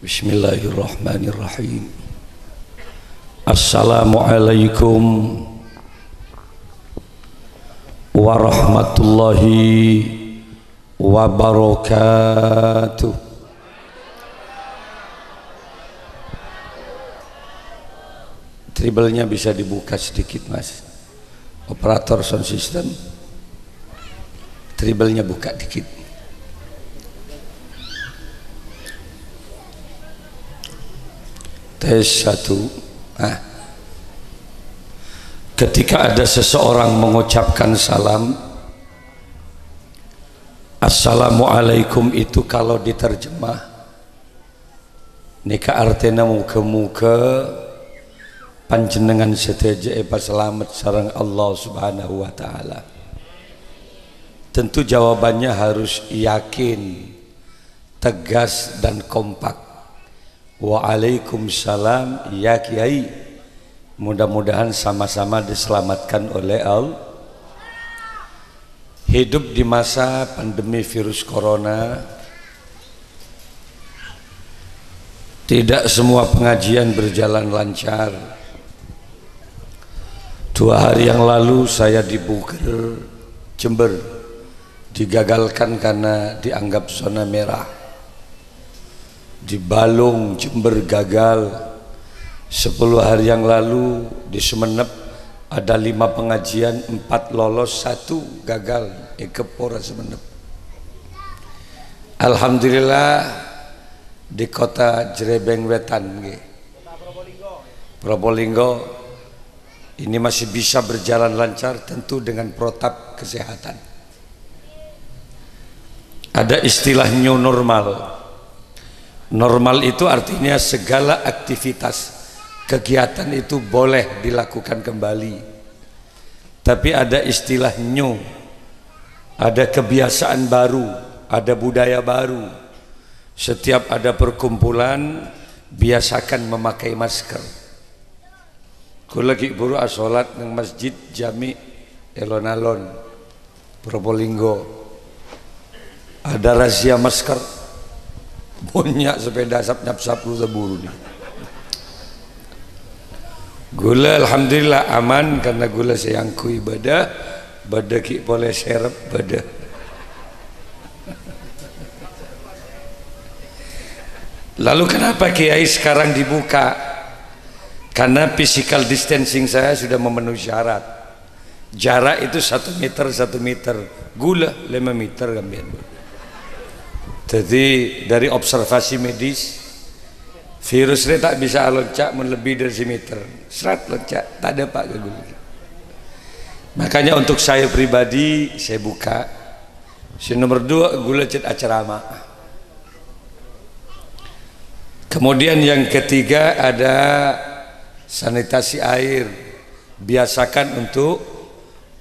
Bismillahirrahmanirrahim. Assalamualaikum warahmatullahi wabarakatuh. Treble-nya bisa dibuka sedikit, Mas. Operator sound system. Treble-nya buka dikit. Tes 1. Ketika ada seseorang mengucapkan salam, Assalamualaikum itu kalau diterjemah nika artinya muka-muka panjenengan seteja selamat sareng Allah Subhanahu wa taala. Tentu jawabannya harus yakin, tegas dan kompak. Waalaikumsalam ya Kiai. Mudah-mudahan sama-sama diselamatkan oleh Allah. Hidup di masa pandemi virus corona, tidak semua pengajian berjalan lancar. 2 hari yang lalu saya di Buker, Jember, digagalkan karena dianggap zona merah. Di Balung, Jember gagal. 10 hari yang lalu di Sumeneb ada 5 pengajian, 4 lolos, 1 gagal. Kepora Sumeneb. Alhamdulillah di kota Jrebeng Wetan, Probolinggo, ini masih bisa berjalan lancar, tentu dengan protap kesehatan. Ada istilah new normal. Normal itu artinya segala aktivitas kegiatan itu boleh dilakukan kembali. Tapi ada istilah new, ada kebiasaan baru, ada budaya baru. Setiap ada perkumpulan biasakan memakai masker. Aku lagi buru asolat nang masjid Jami Elon-alon Probolinggo, ada razia masker. Punya sepeda sap-sap lu seburu nih. Gula alhamdulillah aman karena gula sayangku ibadah, bada ki boleh serep bada. Lalu kenapa Kiai sekarang dibuka? Karena physical distancing saya sudah memenuhi syarat. Jarak itu 1 meter 1 meter, gula 5 meter gambian. Jadi dari observasi medis, virus ini tak bisa loncat melebihi dari 1 meter. Serat loncat, tak ada pak gula. Makanya untuk saya pribadi saya buka. Nomor 2 gula cet acerama. Kemudian yang ketiga ada sanitasi air. Biasakan untuk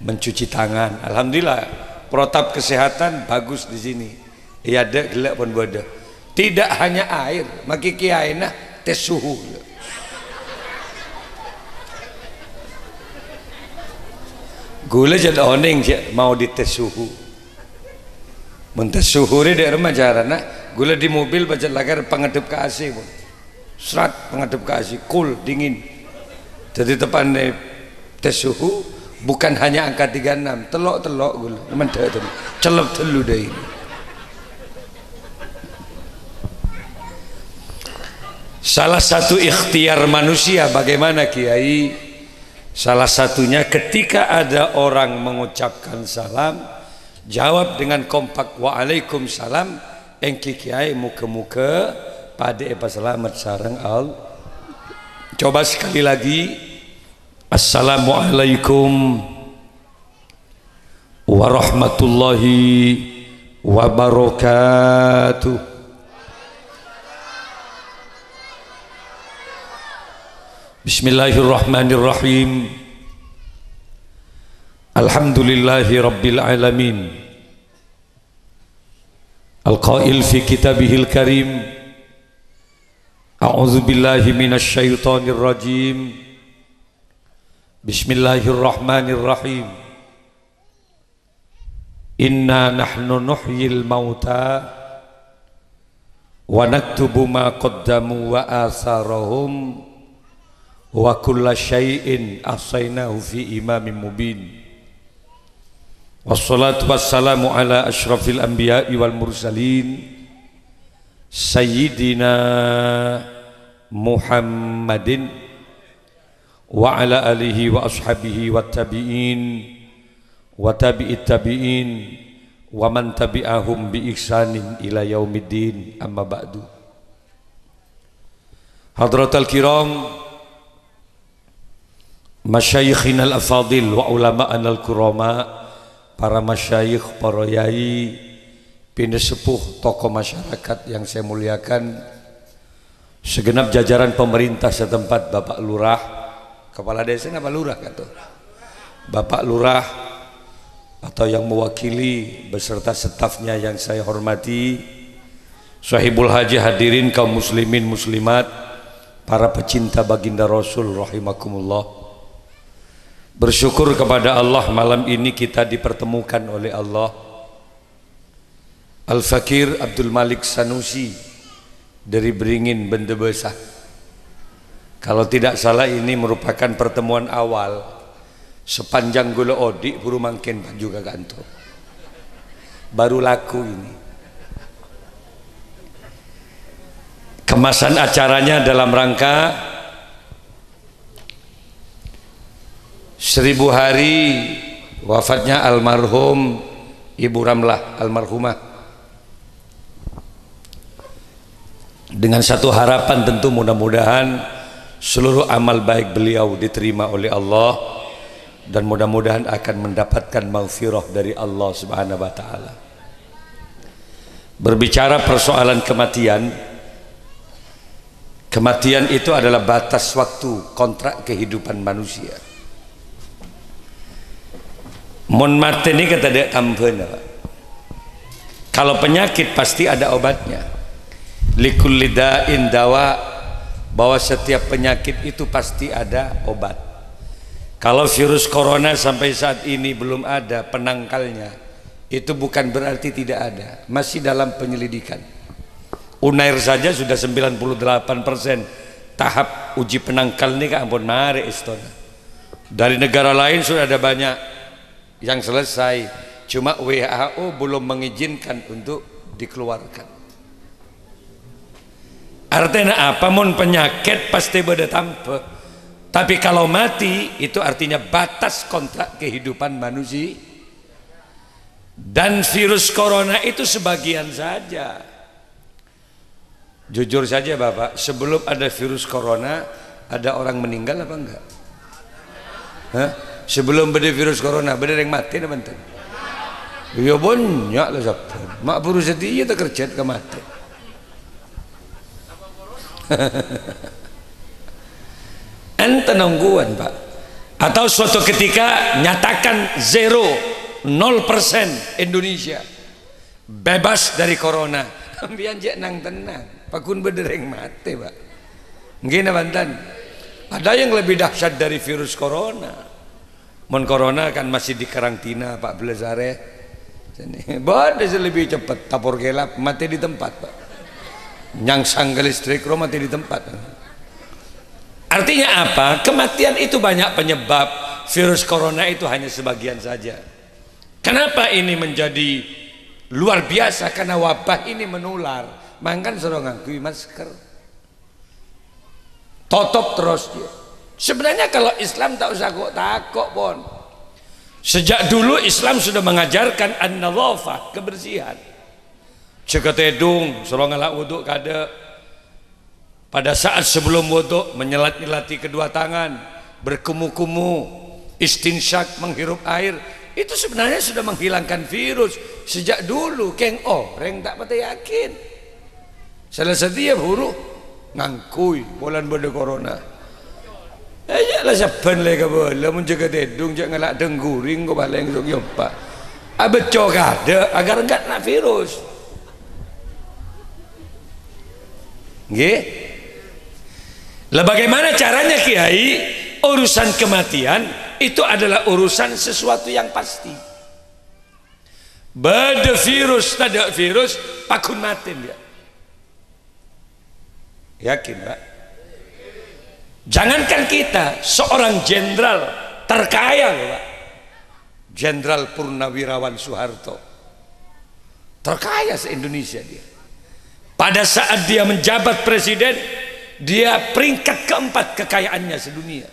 mencuci tangan. Alhamdulillah protap kesehatan bagus di sini. Ya ada gelap pun bodoh. Tidak hanya air, maki kiai nah tes suhu. Gula jadi oning mau dites suhu. Mentes suhu ni dari rumah jarana. Gula di mobil baca lagar pengadep ke AC pun. Serat pengadep ke AC, cool dingin. Jadi tepan tes suhu bukan hanya angka 36, telok gula. Mentah tu, celep telu dah ini. Salah satu ikhtiar manusia bagaimana Kiai? Salah satunya ketika ada orang mengucapkan salam, jawab dengan kompak waalaikumsalam. Engki Kiai muka-muka pada selamat sareng al. Coba sekali lagi. Assalamualaikum warahmatullahi wabarakatuh. Bismillahirrahmanirrahim. Alhamdulillahi rabbil alamin. Al-qail fi kitabihil karim. A'udzu billahi minasy syaithanir rajim. Bismillahirrahmanirrahim. Inna nahnu nuhyil mauta wa naktubu ma qaddamu wa atharahum wa kulla syai'in ahsaynahu fi imamin mubin. Wassalatu wassalamu ala asyrafil anbiya'i wal mursalin sayyidina Muhammadin wa ala alihi wa ashabihi wa tabi'in wa tabi'it tabi'in wa man tabi'ahum bi ihsanin ila yaumiddin, amma ba'du. Hadratal kiram, masyayikhina al-afadil wa ulama'ana al-kurama, para masyayikh, para yai, pinisepuh, tokoh masyarakat yang saya muliakan, segenap jajaran pemerintah setempat, Bapak Lurah, Kepala Desa apa Lurah kata? Bapak Lurah atau yang mewakili beserta stafnya yang saya hormati, Sahibul Haji, hadirin kaum muslimin muslimat, para pecinta baginda Rasul rahimakumullah. Bersyukur kepada Allah malam ini kita dipertemukan oleh Allah. Al-Fakir Abdul Malik Sanusi dari Beringin Bende Besar. Kalau tidak salah ini merupakan pertemuan awal sepanjang gula odik buru mangken juga kantor. Baru laku ini. Kemasan acaranya dalam rangka 1000 hari wafatnya almarhum Ibu Ramlah almarhumah. Dengan satu harapan tentu mudah-mudahan seluruh amal baik beliau diterima oleh Allah dan mudah-mudahan akan mendapatkan maghfirah dari Allah Subhanahu wa taala. Berbicara persoalan kematian, kematian itu adalah batas waktu kontrak kehidupan manusia. Mun mati ini kata dia tambahan. Kalau penyakit pasti ada obatnya. Likulli da'in dawa, bahwa setiap penyakit itu pasti ada obat. Kalau virus corona sampai saat ini belum ada penangkalnya, itu bukan berarti tidak ada, masih dalam penyelidikan. Unair saja sudah 98% tahap uji penangkal ini, kan ampun mari istana. Dari negara lain sudah ada banyak yang selesai, cuma WHO belum mengizinkan untuk dikeluarkan. Artinya apa? Mun penyakit pasti beda tanpa, tapi kalau mati itu artinya batas kontrak kehidupan manusia. Dan virus corona itu sebagian saja. Jujur saja Bapak, sebelum ada virus corona ada orang meninggal apa enggak? Hah? Sebelum ada virus corona ada yang mati na banten? Ya banyak lah sabun. Mak buru setia tak kerja ke mati. Ente nungguan Pak. Atau suatu ketika nyatakan 0% Indonesia bebas dari corona. Ambian je nang tenang. Pakun bedereng mati Pak. Ngene banten. Ada yang lebih dahsyat dari virus corona. Mon corona kan masih di karantina 14 hari. Badan lebih cepat tapor gelap mati di tempat Pak. Nyangsang ke listrik mati di tempat. Artinya apa? Kematian itu banyak penyebab. Virus corona itu hanya sebagian saja. Kenapa ini menjadi luar biasa? Karena wabah ini menular. Mangkan suruh ngangkui masker. Tutup terus dia. Sebenarnya kalau Islam tak usah kok takut pun. Sejak dulu Islam sudah mengajarkan an-nadhafah, kebersihan. Cekat hidung, suruh ngelak wuduk kada. Pada saat sebelum wuduk menyelat-nyelati kedua tangan, berkumu-kumu, istinsyak, menghirup air. Itu sebenarnya sudah menghilangkan virus sejak dulu. Keng orang tak patah yakin. Salah setiap huruf ngangkui bulan benda corona. Ajaklah saban le ka bola mun jaga tedung jak ngelak dengguring ko baleng sok yompa. Abeco kada agar enggak nak virus. Nggih. Lah bagaimana caranya Kiai? Urusan kematian itu adalah urusan sesuatu yang pasti. Bada virus, tak ada virus, pakun matin dia. Yakin Pak? Jangankan kita, seorang jenderal terkaya loh Pak, Jenderal Purnawirawan Soeharto, terkaya se-Indonesia dia. Pada saat dia menjabat presiden, dia peringkat keempat kekayaannya sedunia,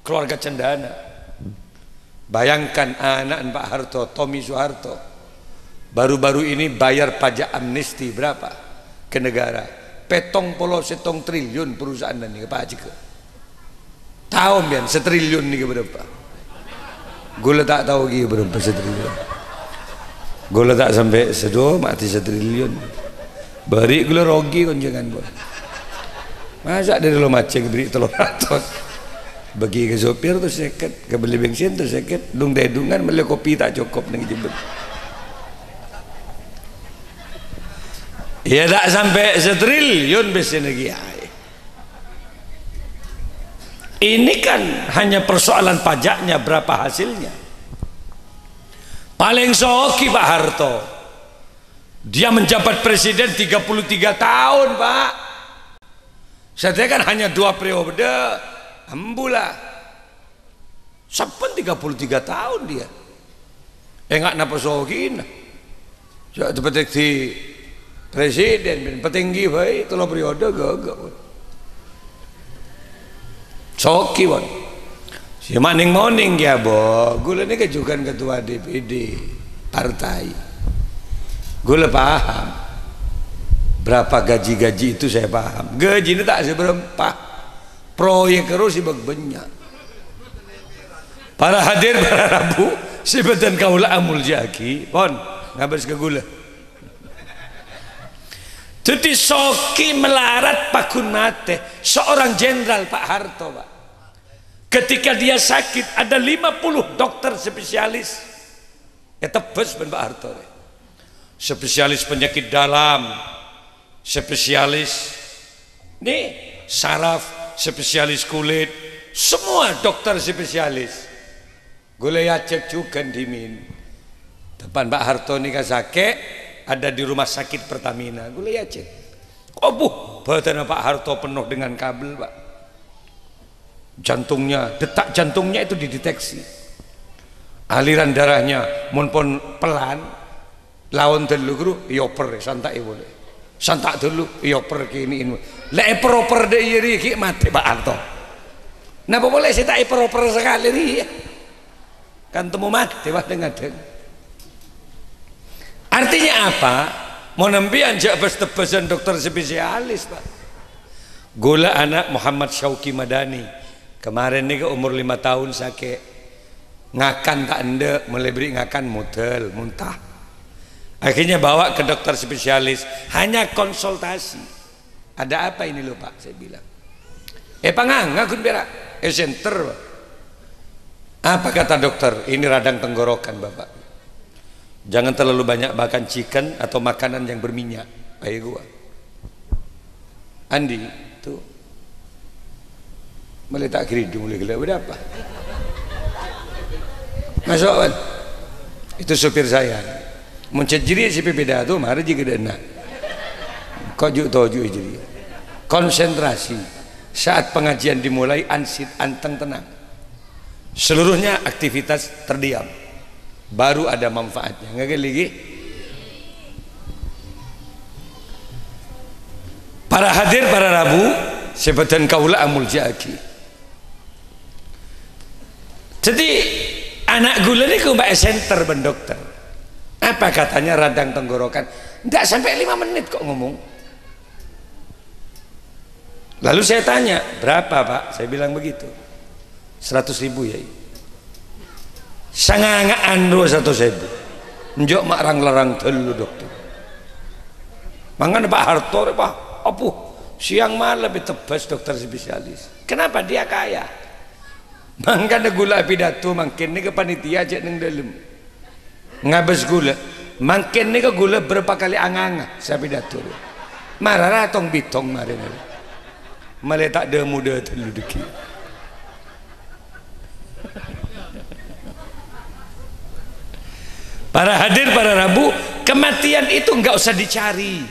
keluarga cendana. Bayangkan anak Pak Harto, Tommy Soeharto, baru-baru ini bayar pajak amnesti berapa ke negara? 70 triliun perusahaan ini ke Pak Haji ke tahun biar setriliun nih berapa? Gula tak tahu lagi berapa setriliun. Gula tak sampai sedo mati setriliun. Beri gula rogi kon jangan bon. Masa dari lo maceng beri 300. Bagi ke sopir tu seket, ke beli bensin tu seket, dung dedungan beli kopi tak cukup nih jemput. Ya tak sampai setriliun besi negara. Ini kan hanya persoalan pajaknya, berapa hasilnya. Paling soki Pak Harto, dia menjabat presiden 33 tahun Pak. Saya kan hanya 2 periode, ambulah. Saben 33 tahun dia. Enggak napa soki nah. Jadi petik di presiden, petinggi baik 3 periode gagak. Soki bon, si maning moning ya bo, gula ini kejukan ketua DPD partai, gula paham, berapa gaji-gaji itu saya paham, gaji ini tak seberapa, proyek terus si banyak. Para hadir para Rabu, sebetan kaulah amul jaki, pon ngabas ke gula. Jadi soki melarat pakun mate seorang jenderal Pak Harto Pak. Ketika dia sakit ada 50 dokter spesialis. Ya tebes ben Pak Harto. Spesialis penyakit dalam, spesialis nih saraf, spesialis kulit, semua dokter spesialis. Gue ya cek juga dimin. Depan Pak Harto nih kasake ada di rumah sakit Pertamina, gue lihat cek, oh badan Pak Harto penuh dengan kabel Pak, jantungnya, detak jantungnya itu dideteksi, aliran darahnya pun pelan, lawan dulu guru, ioper, santai boleh, santak dulu, ioper kini ini, leper deh iri ki mati Pak Harto, nah boleh sih tak ioper sekali ri, kan temu mati Pak dengan artinya apa? Mau nembian jabes-tebesan dokter spesialis Pak. Gula anak Muhammad Syauki Madani kemarin nih ke umur 5 tahun sakit ngakan tak ende mulai beri ngakan mutel muntah, akhirnya bawa ke dokter spesialis hanya konsultasi. Ada apa ini loh Pak? Saya bilang pangang ngakun berak center Pak. Apa kata dokter? Ini radang tenggorokan Bapak, jangan terlalu banyak makan chicken atau makanan yang berminyak. Kayak gua Andi tuh meletak kerudung mulai gelap udah apa masuk kan itu supir saya muncul jadi si pepeda tuh mari juga dana kau juga jadi konsentrasi saat pengajian dimulai, ansit anteng tenang, seluruhnya aktivitas terdiam, baru ada manfaatnya. Nggak lagi. Para hadir para Rabu, sebutan kaula amul jaki. Jadi anak gula ini ke mbak center ben dokter. Apa katanya radang tenggorokan? Nggak sampai 5 menit kok ngomong. Lalu saya tanya berapa Pak? Saya bilang begitu. 100.000 ya. Sangangaan 100.000 njok marang larang telu dokter mangan Pak Harto Pak apuh siang malam ditebas dokter spesialis. Kenapa? Dia kaya, mangkana gula pidato mangkin nih ke panitia aja neng dalam ngabes gula mangkin nih ke gula berapa kali anganga saya pidato marah tong bitong marin malah tak ada muda telu deki. Para hadir para Rabu, kematian itu enggak usah dicari,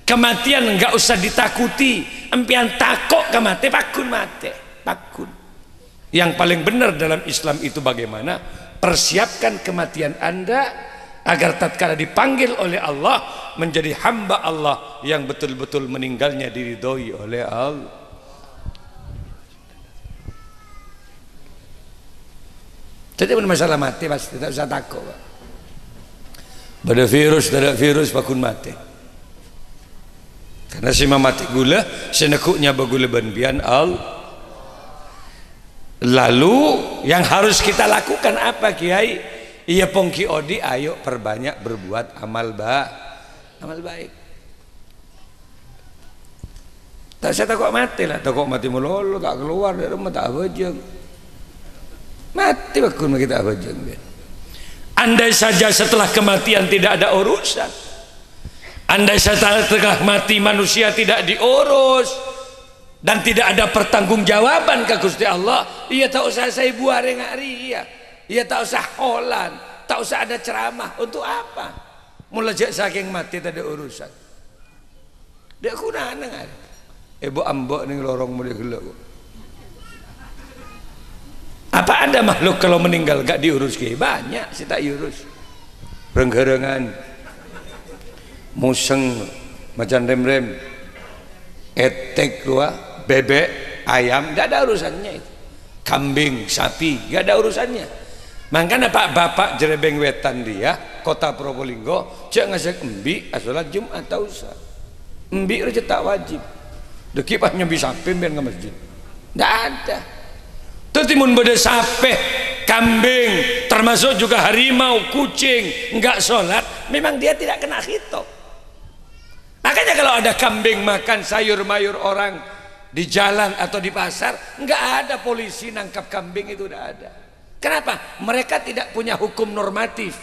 kematian enggak usah ditakuti, empian takok ke mati pakun mati pakun. Yang paling benar dalam Islam itu bagaimana? Persiapkan kematian Anda agar tatkala dipanggil oleh Allah menjadi hamba Allah yang betul-betul meninggalnya diridhoi oleh Allah. Jadi masalah mati pasti tidak usah takut. Ada virus, tidak virus pakun mati. Karena si mati gula, senekuknya bagula banbian Allah. Lalu yang harus kita lakukan apa Kiai? Iya pongki odi, ayo perbanyak berbuat amal baik. Tak saya takut mati lah, takut mati melulu, tak keluar dari rumah, tak bajang. Mati bakun kita bajang. Andai saja setelah kematian tidak ada urusan, andai setelah mati manusia tidak diurus dan tidak ada pertanggungjawaban ke Gusti Allah, iya tak usah saya buare ngari, iya tak usah holan, tak usah ada ceramah. Untuk apa? Mulai saking mati tak ada urusan. Dia kunana ngari. Ibu ambok ning lorong mulai gelap. Apa ada makhluk kalau meninggal gak diurus Kiai? Banyak sih tak diurus. Renggerengan, museng, macam rem-rem, etek dua, bebek, ayam, gak ada urusannya itu. Kambing, sapi, gak ada urusannya. Makanya Pak Bapak Jerebeng Wetan dia, Kota Probolinggo, cek ngasih embi, asolat Jumat tak usah. Embi itu tak wajib. Dekipahnya bisa pimpin ke masjid. Tidak ada. Tetimun beda sape, kambing, termasuk juga harimau, kucing, enggak sholat, memang dia tidak kena khitab. Makanya kalau ada kambing makan sayur mayur orang di jalan atau di pasar, enggak ada polisi nangkap kambing, itu tidak ada. Kenapa? Mereka tidak punya hukum normatif.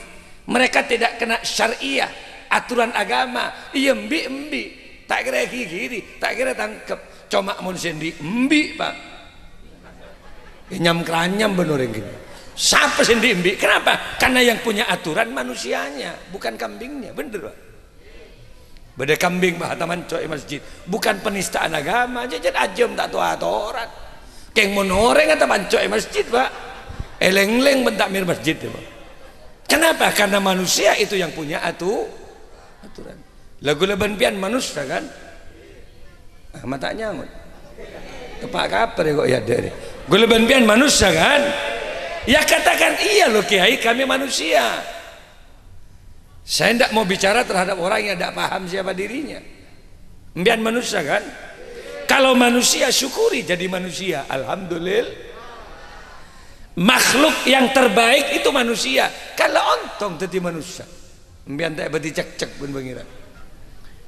Mereka tidak kena syariah, aturan agama. Iya embi. Tak kira kiri, tak kira tangkep. Cuma mun sendi embi Pak. Nyam keranyam bener yang gini. Siapa sendi embi? Kenapa? Karena yang punya aturan manusianya, bukan kambingnya. Bener Pak. Beda kambing Pak taman coy masjid, bukan penistaan agama. Jajan ajem tak tahu aturan. Keng monoreng atau pancoy masjid Pak. Eleng-leng bentak mir masjid Pak. Kenapa? Karena manusia itu yang punya aturan. Lagu leban pian manusia kan, matanya ngut, kepak kaper ya kok ya dari, gue leban pian manusia kan, ya katakan iya loh Kiai kami manusia. Saya tidak mau bicara terhadap orang yang tidak paham siapa dirinya. Pian manusia kan, kalau manusia syukuri jadi manusia, alhamdulillah. Makhluk yang terbaik itu manusia. Kalau ontong jadi manusia, pian tak berarti cek pun pengiran.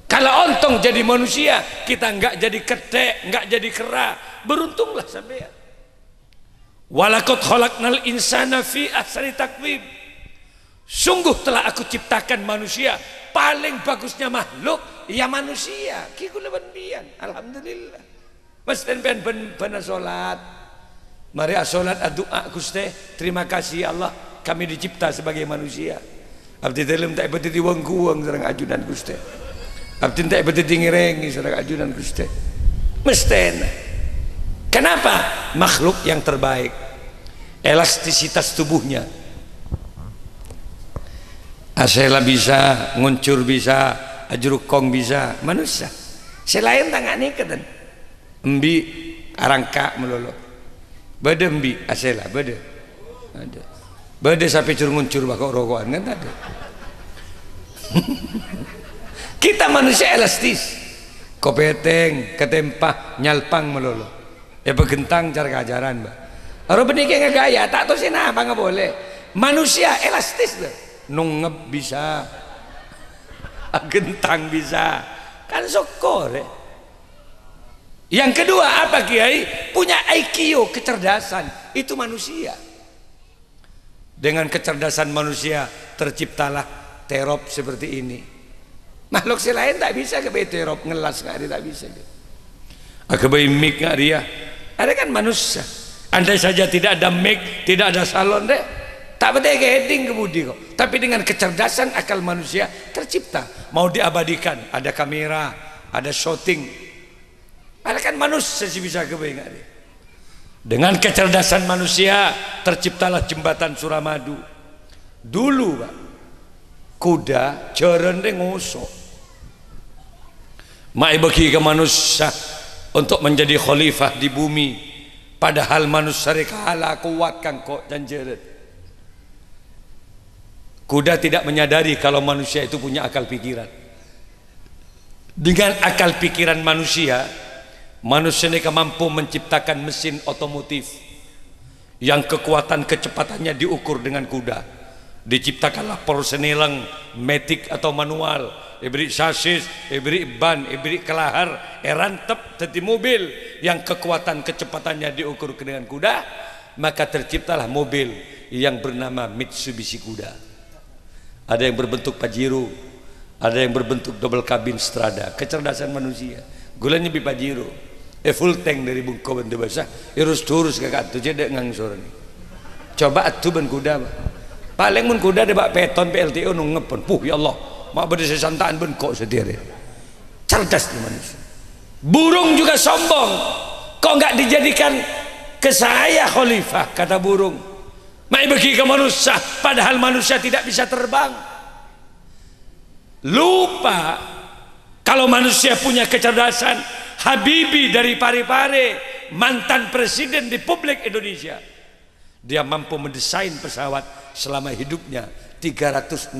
Kalau ontong jadi manusia, kita enggak jadi ketek, enggak jadi kera. Beruntunglah sampean. Walaqad khalaqnal insana fi ahsani taqwim. Sungguh telah aku ciptakan manusia paling bagusnya makhluk ya manusia. Ki kula benbian, alhamdulillah. Mas ten ben salat. Mari salat doa Gusti, terima kasih Allah kami dicipta sebagai manusia. Abdi dalem tak beti wong-wong sareng ajudan Gusti. Abdi tak beti ngirengi sareng ajudan Gusti. Mestena. Kenapa? Makhluk yang terbaik. Elastisitas tubuhnya. Asela bisa, nguncur bisa, ajrukong bisa, manusia. Selain tangan ini keten. Embi arangka melolo. Bade embi asela, bade. Ada. Bade sampai cur nguncur bakok rokokan kan ada. Kita manusia elastis, kopeteng, ketempah, nyalpang melolo. Ya begentang cara kajaran Mbak. Orang benikah nggak gaya, tak tahu sih apa nggak boleh. Manusia elastis loh, nungep bisa, gentang bisa, kan sokor. Yang kedua apa Kiai? Punya IQ, kecerdasan, itu manusia. Dengan kecerdasan manusia terciptalah terop seperti ini. Makhluk lain tak bisa ke terop ngelas nggak ada, tak bisa. Kebaik mic nggak dia? Ada kan manusia. Andai saja tidak ada mic, tidak ada salon deh, tak betul heading kebudi kok. Tapi dengan kecerdasan akal manusia tercipta. Mau diabadikan, ada kamera, ada shooting, Padahal kan manusia sih bisa kebayang. Dengan kecerdasan manusia terciptalah jembatan Suramadu. Dulu Pak, kuda jarene ngosok. Mai bagi ke manusia untuk menjadi khalifah di bumi. Padahal manusia kalah kuat kan kok dan jeret. Kuda tidak menyadari kalau manusia itu punya akal pikiran. Dengan akal pikiran manusia ini mampu menciptakan mesin otomotif yang kekuatan kecepatannya diukur dengan kuda. Diciptakanlah persenilang metik atau manual, diberi sasis, diberi ban, diberi kelahar, rantep tadi mobil yang kekuatan kecepatannya diukur dengan kuda. Maka terciptalah mobil yang bernama Mitsubishi Kuda. Ada yang berbentuk Pajero, ada yang berbentuk double cabin Strada. Kecerdasan manusia. Gulanya bi Pajero, full tank dari bungko benda basah, irus turus kakak tu jadi ngangsor ni. Coba atu ben kuda, paling mun kuda dia bak peton PLTO nungepon, ya Allah, mak berdesa santaan ben kok sendiri. Cerdas ni manusia. Burung juga sombong, kok enggak dijadikan ke saya khalifah, kata burung. Mai bagi ke manusia, padahal manusia tidak bisa terbang. Lupa kalau manusia punya kecerdasan. Habibie dari Parepare, mantan presiden Republik Indonesia, dia mampu mendesain pesawat selama hidupnya 364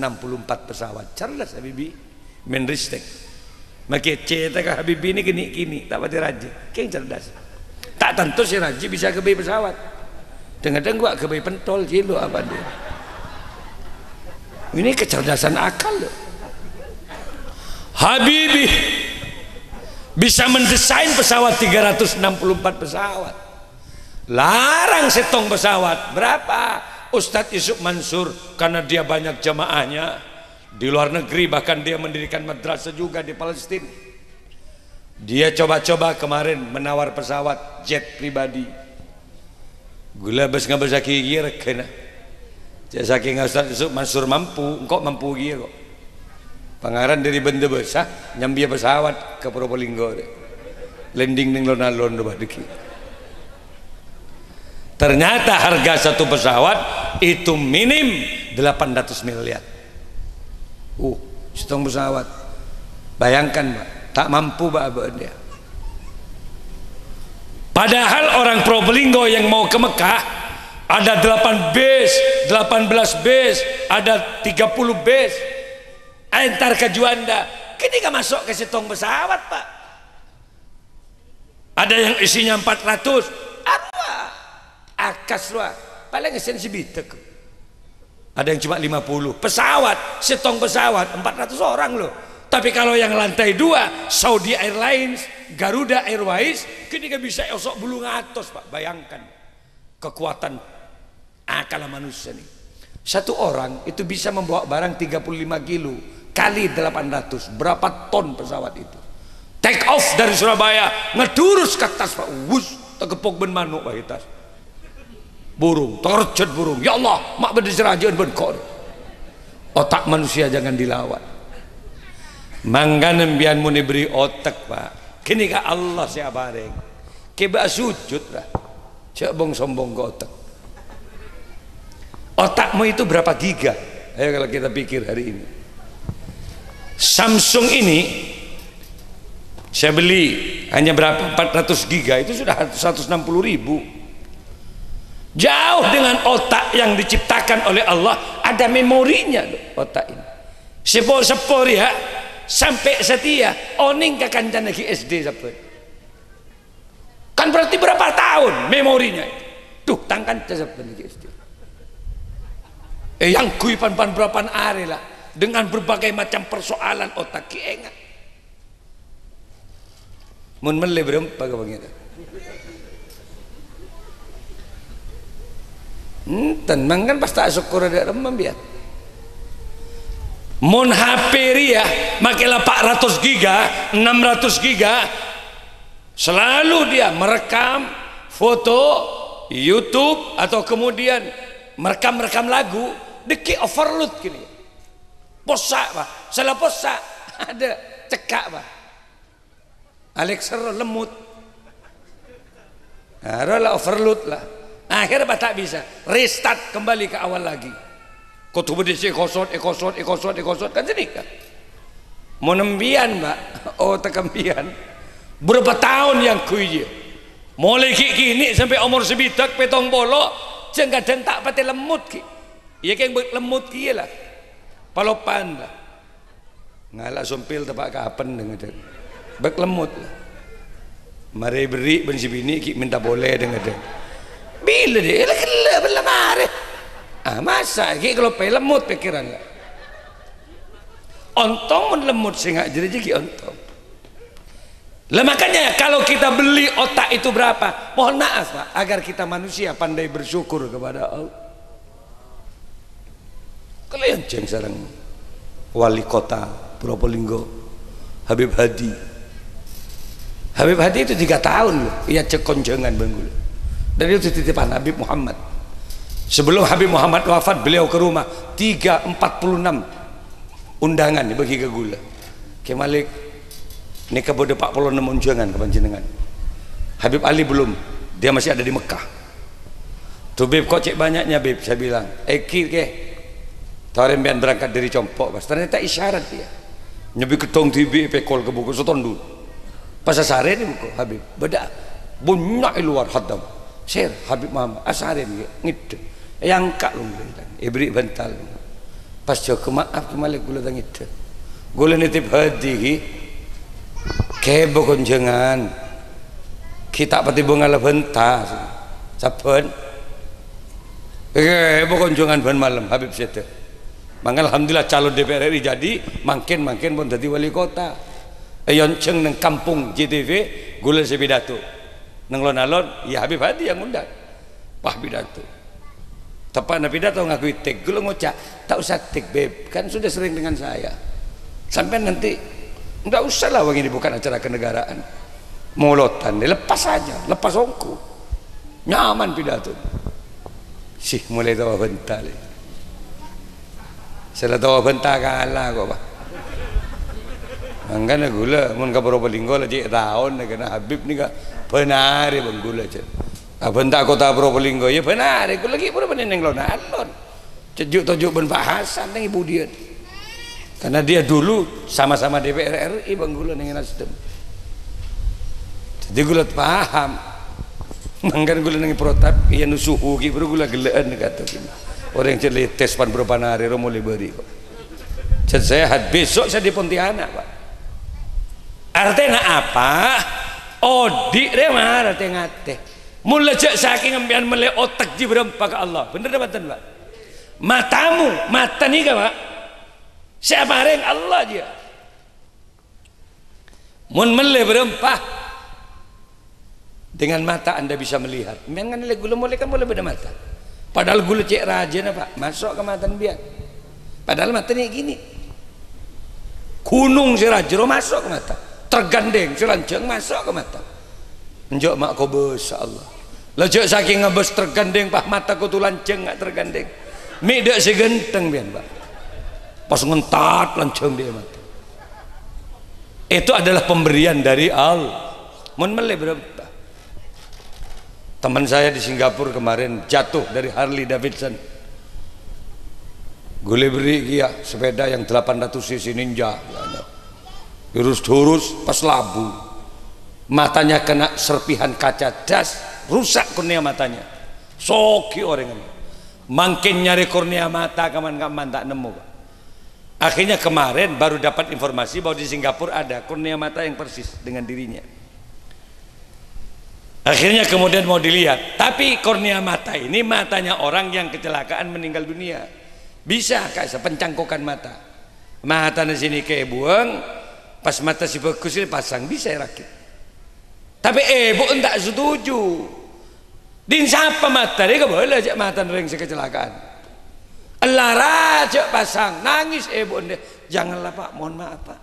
pesawat. Cerdas Habibie, menristek. Maka cerita Habibie ini kini tak pati raja, keng cerdas. Tak tentu si raja bisa kebeli pesawat. Dengar-dengar gua kebeli pentol kilo apa dia. Ini kecerdasan akal loh. Habibie bisa mendesain pesawat 364 pesawat. Larang setong pesawat. Berapa? Ustadz Yusuf Mansur, karena dia banyak jamaahnya di luar negeri, bahkan dia mendirikan madrasah juga di Palestina. Dia coba-coba kemarin menawar pesawat jet pribadi. Gula bes ngabes kira kena. Saking Ustadz Yusuf Mansur mampu, kok mampu kira kok. Pangaran dari benda besar nyambi pesawat ke Probolinggo landing ning lon-alon deki. Ternyata harga satu pesawat itu minim 800 miliar. Setong pesawat. Bayangkan Pak, tak mampu Pak dia. Padahal orang Probolinggo yang mau ke Mekah ada 8 base, 18 base, ada 30 base. Antar ke Juanda, ketika masuk ke setong pesawat Pak, ada yang isinya 400, apa? Akas luar, paling esen sebitek. Ada yang cuma 50 pesawat, setong pesawat 400 orang loh. Tapi kalau yang lantai 2, Saudi Airlines, Garuda Airways, ketika bisa esok bulu ngatos Pak. Bayangkan kekuatan akal manusia nih. Satu orang itu bisa membawa barang 35 kilo kali 800, berapa ton pesawat itu. Take off dari Surabaya, ngedurus ke atas Pak, wus, tegepok ben manuk Pak hitas. Burung, terjat burung. Ya Allah, mak berdeserajan ben kor. Otak manusia jangan dilawan. Mangga nembian mu diberi otak Pak. Kini ka Allah siapa bareng. Keba sujud lah. Cak bong sombong ke otak. Otakmu itu berapa giga? Ayo kalau kita pikir hari ini. Samsung ini saya beli hanya berapa? 400 giga, itu sudah 160.000. Jauh dengan otak yang diciptakan oleh Allah. Ada memorinya loh, otak ini. Sepor ya, sampai setia oning ke kancan lagi SD sampai. Kan berarti berapa tahun memorinya itu. Tuh tangkan sampai lagi SD. Yang kui pan berapa hari lah, dengan berbagai macam persoalan otak kiengat. Mun mele berempa ke begitu. Tenang kan pas tak syukur ada remam biar. Mun HP ria makilah 400 giga, 600 giga, selalu dia merekam foto YouTube atau kemudian merekam lagu, deki overload gini. Posak Pak, salah posak ada cekak Pak. Alexa lemut Nah, overload lah. Akhirnya tak bisa, restart kembali ke awal lagi. Kau tuh berdiri ekosot kan jadi kan. Mau nembian mbak, oh tekembian. Berapa tahun yang kuy mulai kini sampai umur sebitak petong bolo, jangan kadang tak pati lemut ki. Iya kayak lemut ki lah, palopan lah. Ngalah sompil tepak kapan dengan dia, bek lemut lah. Mari beri bensi bini ki minta boleh dengan dia. Bila dia lah kela berlemari. Masa ki kalau pay lemut pikiran lah. Ontong mun lemut sehingga jadi ki ontong. Lah makanya kalau kita beli otak itu berapa? Mohon maaf Pak, agar kita manusia pandai bersyukur kepada Allah. Kalian ceng sarang wali kota Probolinggo Habib Hadi. Habib Hadi itu 3 tahun loh, ia cekonjengan Bengkulu. Dan itu titipan Habib Muhammad. Sebelum Habib Muhammad wafat, beliau ke rumah 346 undangan dibagi ke gula. Ke Malik ini kebode 46 undangan ke panjenengan. Habib Ali belum, dia masih ada di Mekah. Tuh Bib kok cek banyaknya Bib, saya bilang eki ke Tarimbian berangkat dari Compok pas ternyata isyarat dia nyebi ketong TV pekol ke buku sotondu pas asare ini buku Habib beda bunyak luar hadam share Habib Muhammad asare ini ngide yang kak lu bilang ibri bental pas jauh maaf kemalik gula tangit gula nitip hadi kebo konjengan kita pati bunga bentar saben kebo konjengan ban malam Habib sete. Maka alhamdulillah calon DPR RI jadi makin pun jadi wali kota. Yonceng neng kampung JTV gula sepidato. Neng lon-alon ya Habib Hadi yang undang. Wah pidato. Tepat na pidato ngaku tek gula ngocak tak usah tek beb kan sudah sering dengan saya. Sampai nanti enggak usah lah ini bukan acara kenegaraan. Molotan lepas saja, lepas ongku. Nyaman pidato. Sih mulai tahu bentar. Saya tahu bentar kalah kok Pak. Angkana gula mun ka Probolinggo lah cik tahun kena Habib ni ka benar bang gula cik. Bentar kota Probolinggo ya benar gula lagi pun neng lon-alon. Cejuk ben Pak Hasan nang ibu dia. Karena dia dulu sama-sama DPR RI bang gula neng Nasdem. Jadi gula paham. Mangkan gula nang protap iya nusuhu ki gula geleen kata gini. Orang yang cerita tes pan berapa hari mulai beri kok. Jadi sehat besok saya di Pontianak Pak. Artinya apa? Odi remah artinya ngate. Mulai cek saking ambian mulai otak jibrempa ke Allah. Bener dapatan Pak. Matamu, mata nih Pak. Siapa yang Allah dia. Mun mulai berempah dengan mata Anda bisa melihat. Memang nilai gula mulai kan boleh beda mata. Padahal gula cek rajin apa masuk ke mata biar padahal matanya gini gunung si rajin masuk ke mata tergandeng si lanceng masuk ke mata njok mak kau besar Allah lejak saking ngebes tergandeng pah mata kau tu lanceng nggak tergandeng midak si genteng biar Pak pas ngentat lanceng dia mata itu adalah pemberian dari Allah mun mele berapa teman saya di Singapura kemarin jatuh dari Harley Davidson gue beri ya sepeda yang 800 cc ninja lurus pas labu matanya kena serpihan kaca das rusak kornea matanya soki orang ini makin nyari kornea mata kaman-kaman tak nemu Pak. Akhirnya kemarin baru dapat informasi bahwa di Singapura ada kornea mata yang persis dengan dirinya. Akhirnya kemudian mau dilihat, tapi kornea mata ini matanya orang yang kecelakaan meninggal dunia. Bisa kayak pencangkokan mata. Mata di sini kayak buang, pas mata si bagus ini pasang bisa rakit. Tapi ibu enggak setuju. Din siapa mata dia boleh aja mata orang kecelakaan. Allah raja pasang, nangis ibu dia. Janganlah Pak, mohon maaf Pak.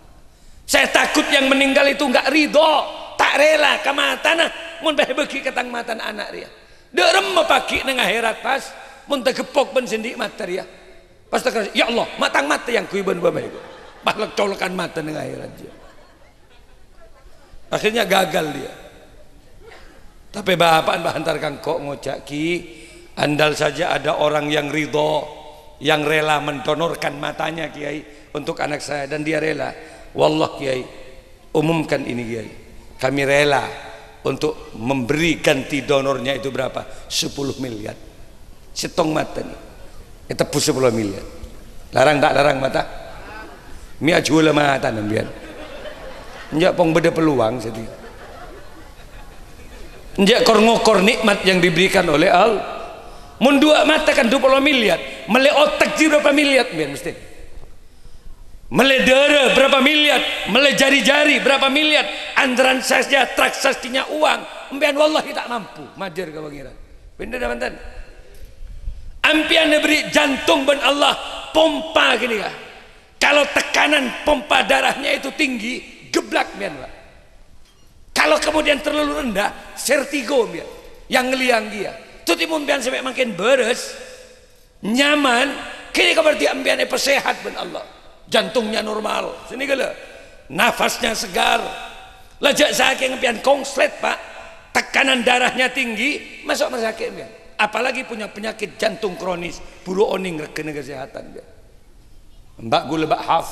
Saya takut yang meninggal itu enggak ridho, tak rela ke mata nah. Mun bagi ketang matan anak dia dia remah pagi neng akhirat pas mun tegepok ben sendik mata dia pas terkena ya Allah matang mata yang kuiban bapak itu pahlak colokan mata neng akhirat dia akhirnya gagal dia Tapi bapak hantarkan kok ngojak ki, andal saja ada orang yang ridho, yang rela mendonorkan matanya kiai untuk anak saya, dan dia rela. Wallah kiai, umumkan ini kiai, kami rela untuk memberi ganti donornya itu berapa? 10 miliar. Setong mata nih, kita tebus 10 miliar. Larang tak larang mata? Mia jual mata nambian. Enjak pong beda peluang sedih. Enjak kor ngokor nikmat yang diberikan oleh Allah. Mun dua mata kan 20 miliar, mele otak ji berapa miliar biar mesti. Mele darah berapa miliar, mele jari-jari berapa miliar, andaran saja transaksinya uang. Empian wallahi tak mampu majer ke pangeran. Bener dah mantan. Ampian diberi jantung ben Allah pompa gini kah. Kalau tekanan pompa darahnya itu tinggi, geblak biar Pak. Kalau kemudian terlalu rendah, sertigo biar yang ngeliang dia. Itu timun biar sampai makin beres, nyaman. Kini kau berarti ambian sehat ben Allah. Jantungnya normal, sini gala, nafasnya segar. Lajak sakit ambian konslet Pak, tekanan darahnya tinggi, masuk sakit ambian. Apalagi punya penyakit jantung kronis, buru oning rekena kesehatan biar. Mbak gula mbak haf,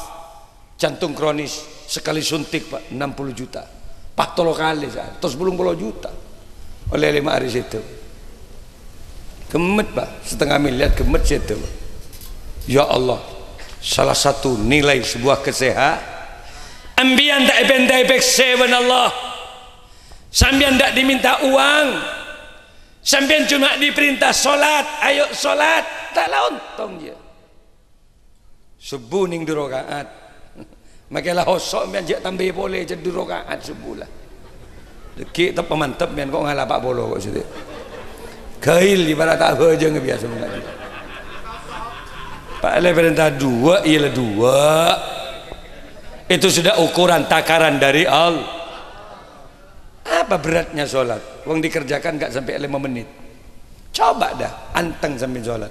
jantung kronis sekali suntik Pak 60 juta. Patolo kali saat, terus 10 juta oleh 5 hari situ. Gemet Pak, setengah miliar gemet situ. Ya Allah, salah satu nilai sebuah kesehatan. Ambian tak ependai pekseban Allah. Sambian tak diminta uang. Sambian cuma diperintah solat, ayo solat, tak lontong dia. Subuh ning 2 rakaat. Makalah hosok biar jak tambah boleh jadi 2 rakaat subuh lah. Deki tak pemantap biar kok ngalah pak bolo kok situ. Kail ibarat tak hejeng biasa mengaji. Pak le perintah 2 ialah 2. Itu sudah ukuran takaran dari Allah. Apa beratnya sholat? Wong dikerjakan gak sampai 5 menit. Coba dah anteng sambil sholat.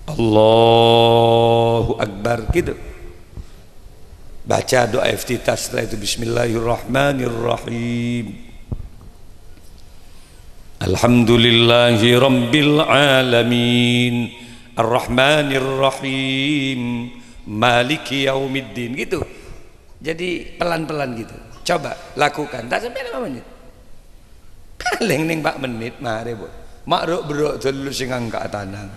Allahu Akbar gitu. Baca doa iftitah, setelah itu bismillahirrahmanirrahim. Alhamdulillahi rabbil alamin, arrahmanirrahim, maliki yaumiddin gitu. Jadi pelan-pelan gitu. Coba lakukan, tak sampai 5 menit. Paling ning 4 menit mari Bu. Makruk bro dulu sing angkat tanang.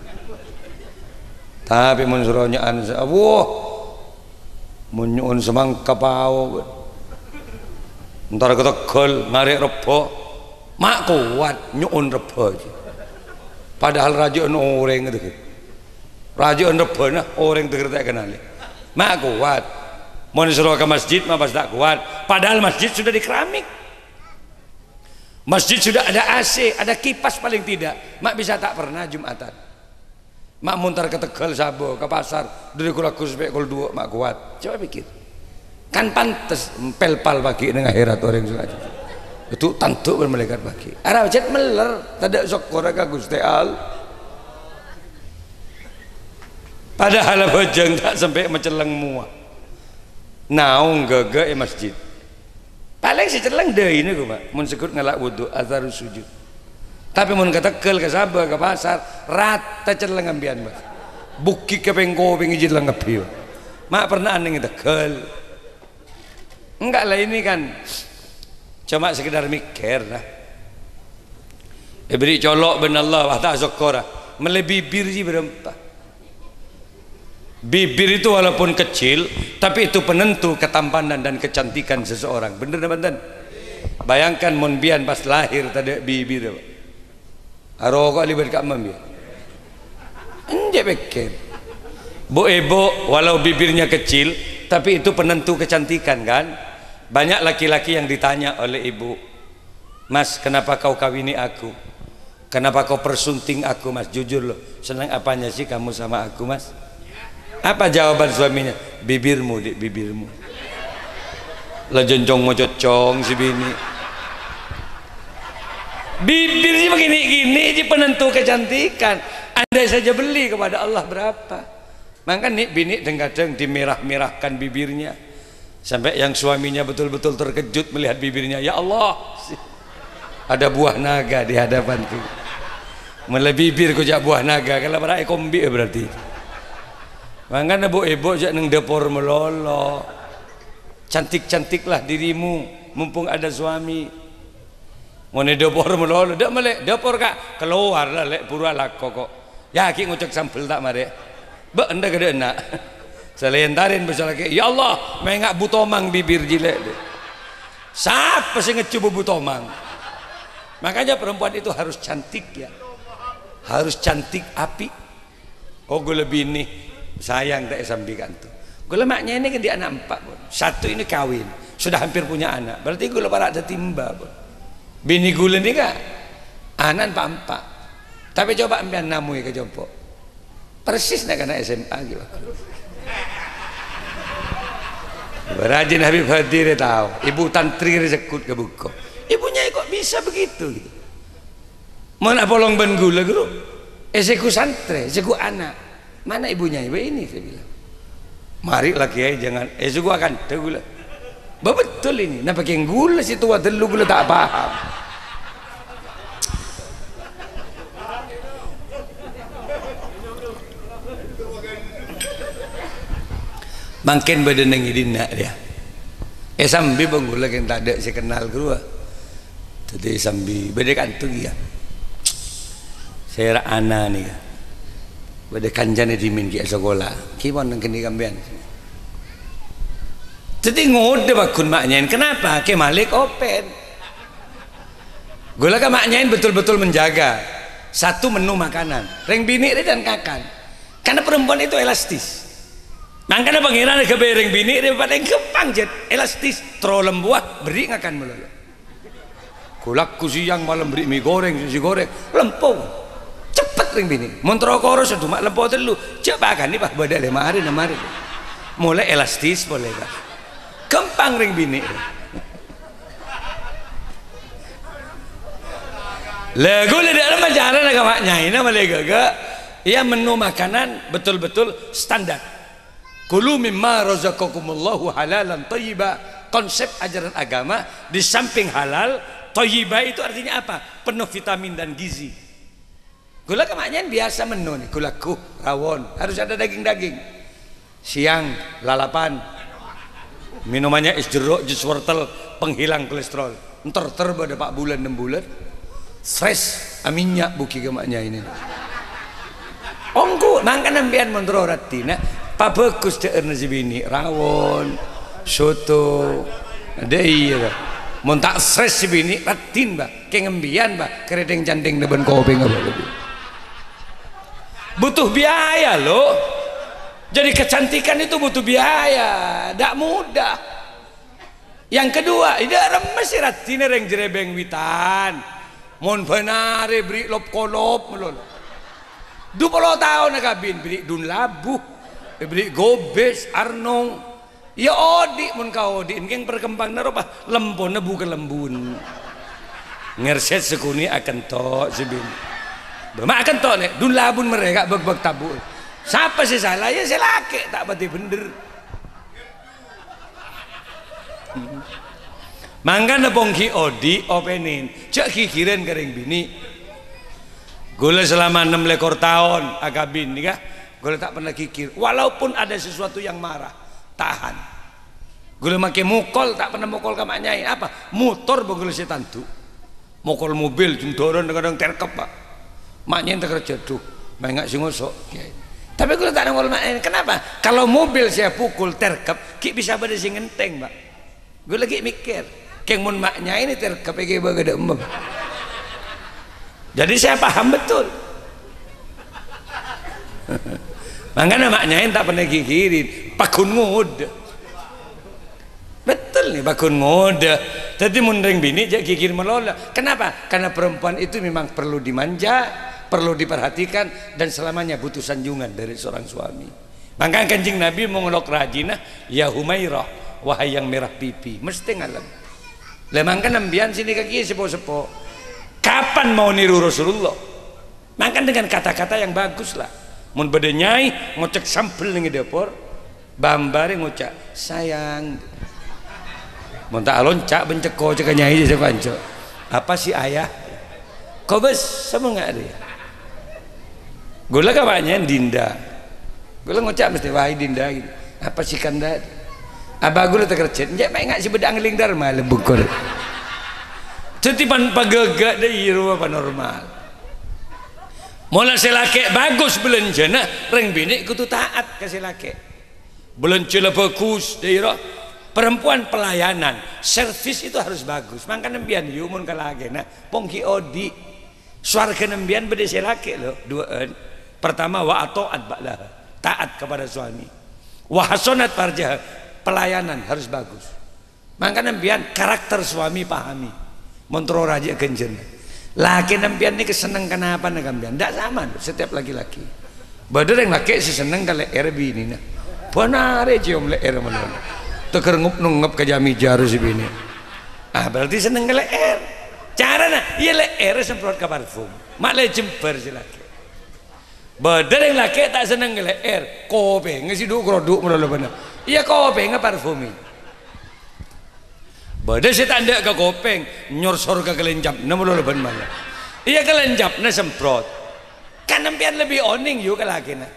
Tapi mun suruh nyaan, wah munyun semangka pau ntar ketegel ngarik rebo mak kuat nyuun rebo aja. Padahal rajuan orang itu rajuan rebo nah orang itu tak kenal mak kuat mau disuruh ke masjid mah pas tak kuat, padahal masjid sudah di keramik, masjid sudah ada AC, ada kipas paling tidak, mak bisa tak pernah Jumatan. Mak muntar ke Tegal sabo ke pasar dari kulaku sampai kul 2 mak kuat. Coba pikir, kan pantes pelpal bagi dengan akhirat orang suka itu tantuk bermalaikat bagi arah jet meler tidak syukur ka Gusti Allah. Padahal bojeng tak sampai menceleng muah naung gege masjid paling si celeng deh ini gue Pak mun sekut ngelak wudu azharus sujud. Tapi mun ketekel ke Sabah ke pasar rata celeng ambian Mas. Buki ke pengko pengijit lang ngepi. Mak pernah aneh Tegal. Enggak lah ini kan cuma sekedar mikir lah. Beri colok ben Allah wa tak syukura. Mele bibir sih berempat. Bibir itu walaupun kecil tapi itu penentu ketampanan dan kecantikan seseorang. Bener teman-teman? Bayangkan mun bian pas lahir tadi bibir Pak. Arokok libat kat mam dia. Enjak pikir. Bu ibu walau bibirnya kecil tapi itu penentu kecantikan kan? Banyak laki-laki yang ditanya oleh ibu, "Mas, kenapa kau kawini aku? Kenapa kau persunting aku, Mas? Jujur loh, senang apanya sih kamu sama aku, Mas?" Apa jawaban suaminya? "Bibirmu, Dik, bibirmu." Lah jonjong mo cocong si bini. Bibirnya begini-gini ini penentu kecantikan. Andai saja beli kepada Allah berapa. Maka nih bini kadang dimerah-merahkan bibirnya sampai yang suaminya betul-betul terkejut melihat bibirnya. Ya Allah, ada buah naga di hadapanku. Malah bibir ku jak buah naga kalau merai kombi berarti. Mangkana ibu jak nang dapur melolo. Cantik-cantiklah dirimu mumpung ada suami. Ngone dapur melolo dak melek dapur kak keluar lah lek pura lako kok. Ya ki ngucek sampel tak mare. Be enda gede enak. Selentarin besar lagi. Ya Allah, mengak butomang bibir jilek. Siapa sih ngecoba butomang? Makanya perempuan itu harus cantik ya. Harus cantik api. Oh gue lebih nih sayang tak sambikan tuh. Gue maknya ini kan dia anak 4 pun. Satu ini kawin, sudah hampir punya anak. Berarti gue lebar ada timba pun. Bini gue ini kak anak 4. Tapi coba ambil namui ke jompo. Persis nak kena SMA gitu. Rajin Habib Hadir tahu. Ibu tantri rezekut ke buku. Ibunya kok bisa begitu gitu. Mana polong ben gula guru? Seku santre, seku anak. Mana ibunya? Ibu ini saya bilang. Mari lagi ya jangan. Seku akan gula. Betul ini. Nah pakai gula situ telu gula tak paham. Makin badan yang idina dia. Sambil banggula yang tak ada saya kenal guru. Tadi sambil beda kantung ya. Saya anak nih, pada kanjane dimin ki sekolah, kiwan nang kini kambian. Jadi ngode bakun maknyain, kenapa? Ke Malik open. Gula kan maknyain betul-betul menjaga satu menu makanan, reng bini dan kakan. Karena perempuan itu elastis. Makanya pangeran ke reng bini dia pada kepang jet elastis, trolem buah beri ngakan melulu. Kulak siang malam beri mie goreng, nasi goreng, lempung. Cepet ring bini montro koros itu mak lempo telu coba kan nih pak badak 5 hari 6 hari mulai elastis boleh kan kempang ring bini lagu le dalam ajaran agamanya ini malah gak ya menu makanan betul-betul standar kulu mimma razaqakumullahu halalan thayyiba konsep ajaran agama di samping halal thayyiba itu artinya apa penuh vitamin dan gizi. Gula kemaknya biasa menu nih, gulaku rawon harus ada daging-daging. Siang lalapan, minumannya es jeruk, jus wortel, penghilang kolesterol. Ntar pada 4 bulan 6 bulan, fresh aminyak buki kemaknya ini. Ongku, nangkan ambian mentro ratina, pak bagus deh nasi bini, rawon, soto, ada iya. Montak fresh si bini, ratin bah, kayak ngembian bah, keredeng jandeng depan kopi nggak lebih. Butuh biaya loh. Jadi kecantikan itu butuh biaya, tidak mudah. Yang kedua, tidak remes ratine reng jerebeng witan. Mon benare beri lop kolop melol. 20 tahun kabin beri dun labu, beri gobes arnong. Ya odi mon kau odi, ingkang perkembang naropa lembon nebu ke lembun. Ngerset sekuni akan to sebin. Makan toh nih, dun labun mereka beg-beg tabur. Siapa sih salah ya saya laki tak berarti bener. Mangga nepongki odi openin, cek kikiran kering bini. Gula selama 6 lekor tahun agabin nih kah? Gula tak pernah kikir, walaupun ada sesuatu yang marah, tahan. Gula make mukol tak pernah mukol kamaknya apa? Motor bogol setan tuh, mukol mobil jundoran kadang terkep pak. Maknya yang terkerja tuh, banyak sih ngosok. Tapi gue tak nongol maknya. Kenapa? Kalau mobil saya pukul terkep, ki bisa pada sing ngenteng, mbak. Gue lagi mikir, keng mun maknya ini terkep, kayak bagada embem. Jadi saya paham betul. Makanya maknya tak pernah kikirin, pakun ngode. Betul nih, pakun ngode. Jadi mundeng bini jadi kikir melola. Kenapa? Karena perempuan itu memang perlu dimanja. Perlu diperhatikan dan selamanya butuh sanjungan dari seorang suami. Maka Kanjeng Nabi mengolok rajinah, ya Humairah, wahai yang merah pipi, mesti ngalam. Lemangkan ambian sini kaki sepo-sepo. Kapan mau niru Rasulullah? Maka dengan kata-kata yang bagus lah. Mun bedenyai ngocek sampel ning dapur, bambare ngocak sayang. Mun tak loncat benceko cek nyai je kanca. Apa sih ayah? Kobes sama nggak ada ya? Gula kawannya Dinda. Gula ngucap mesti wahai Dinda gitu. Apa sih kanda? Abah gula terkercet. Nggak main nggak si bedang ling dharma lebukor. Cetipan pagagak deh iru apa normal. Mula selake bagus belenjana, reng bini kutu taat ke selake. Belenjana bagus daerah. Perempuan pelayanan, servis itu harus bagus. Makanya nembian yumun kalagena, pongki odi, suarga nembian beda selake loh, duaan. Pertama wa atoat ba'lah, taat kepada suami. Wa hasonat farjah, pelayanan harus bagus. Makanya nembian karakter suami pahami. Montro raja genjen. Laki nembian ini keseneng kenapa nembian? Tidak sama setiap laki-laki. Badar yang laki seseneng kalau bini nah. Benar cium leher melon. Teker ngup ke jami jaru si bini. Ah berarti seneng ke leher. Cara nah, iya leher semprot ke parfum. Mak le jemper si laki. Badar yang laki tak seneng ke leher. Kope ngisi duk kroduk melolo bener. Iya kope nge parfumi. Badar si tanda ke kopeng nyorsor ke kelenjap. Melolo bener. Iya kelenjap na semprot. Kan nempian lebih oning yuk ke laki nah.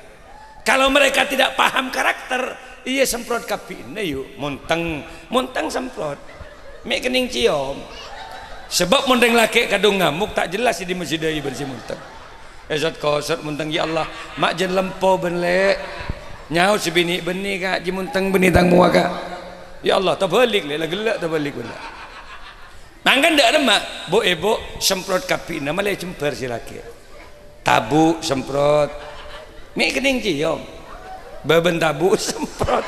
Kalau mereka tidak paham karakter, iya semprot kapine yuk, montang semprot, mek kening ciom. Sebab montang laki kadung ngamuk tak jelas di masjid ayi bersih montang. Esot kosot montang ya Allah, mak jen lempo benle, nyau sebini beni kak, jimuntang beni tang muaka. Ya Allah, terbalik le, gelak terbalik benda. Mangkan dak ada mak, bo ebo semprot kapine, malah jemper si laki. Tabu semprot. Mek kening ciom beben tabu semprot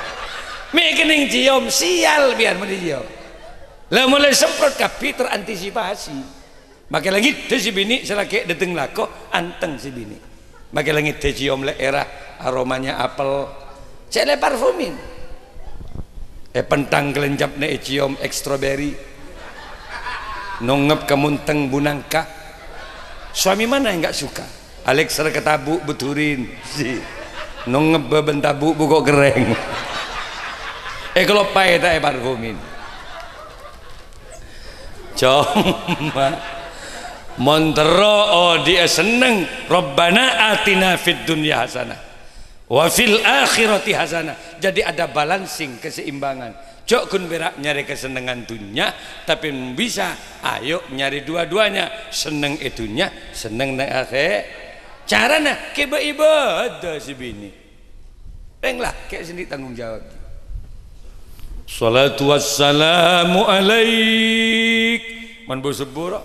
mek kening ciom sial biar meni ciom lah mulai semprot kapi terantisipasi makai langit de si bini selake deteng lako anteng si bini makai langit de ciom le era aromanya apel cek le parfumin pentang kelenjap ne ciom strawberry nongep kemunteng bunangka suami mana yang enggak suka Alex ketabu beturin si nongep beben tabu buko gereng kalau pai tak parfumin cuma montero oh dia seneng Rabbana atina fid dunya hasanah wa fil akhirati hasanah jadi ada balancing keseimbangan jok kun berak nyari kesenangan dunia tapi bisa ayo nyari dua-duanya seneng itunya seneng nang akhir caranya ibadah si bini penglah kayak sendiri tanggung jawab salatu wassalamu alaik man busubura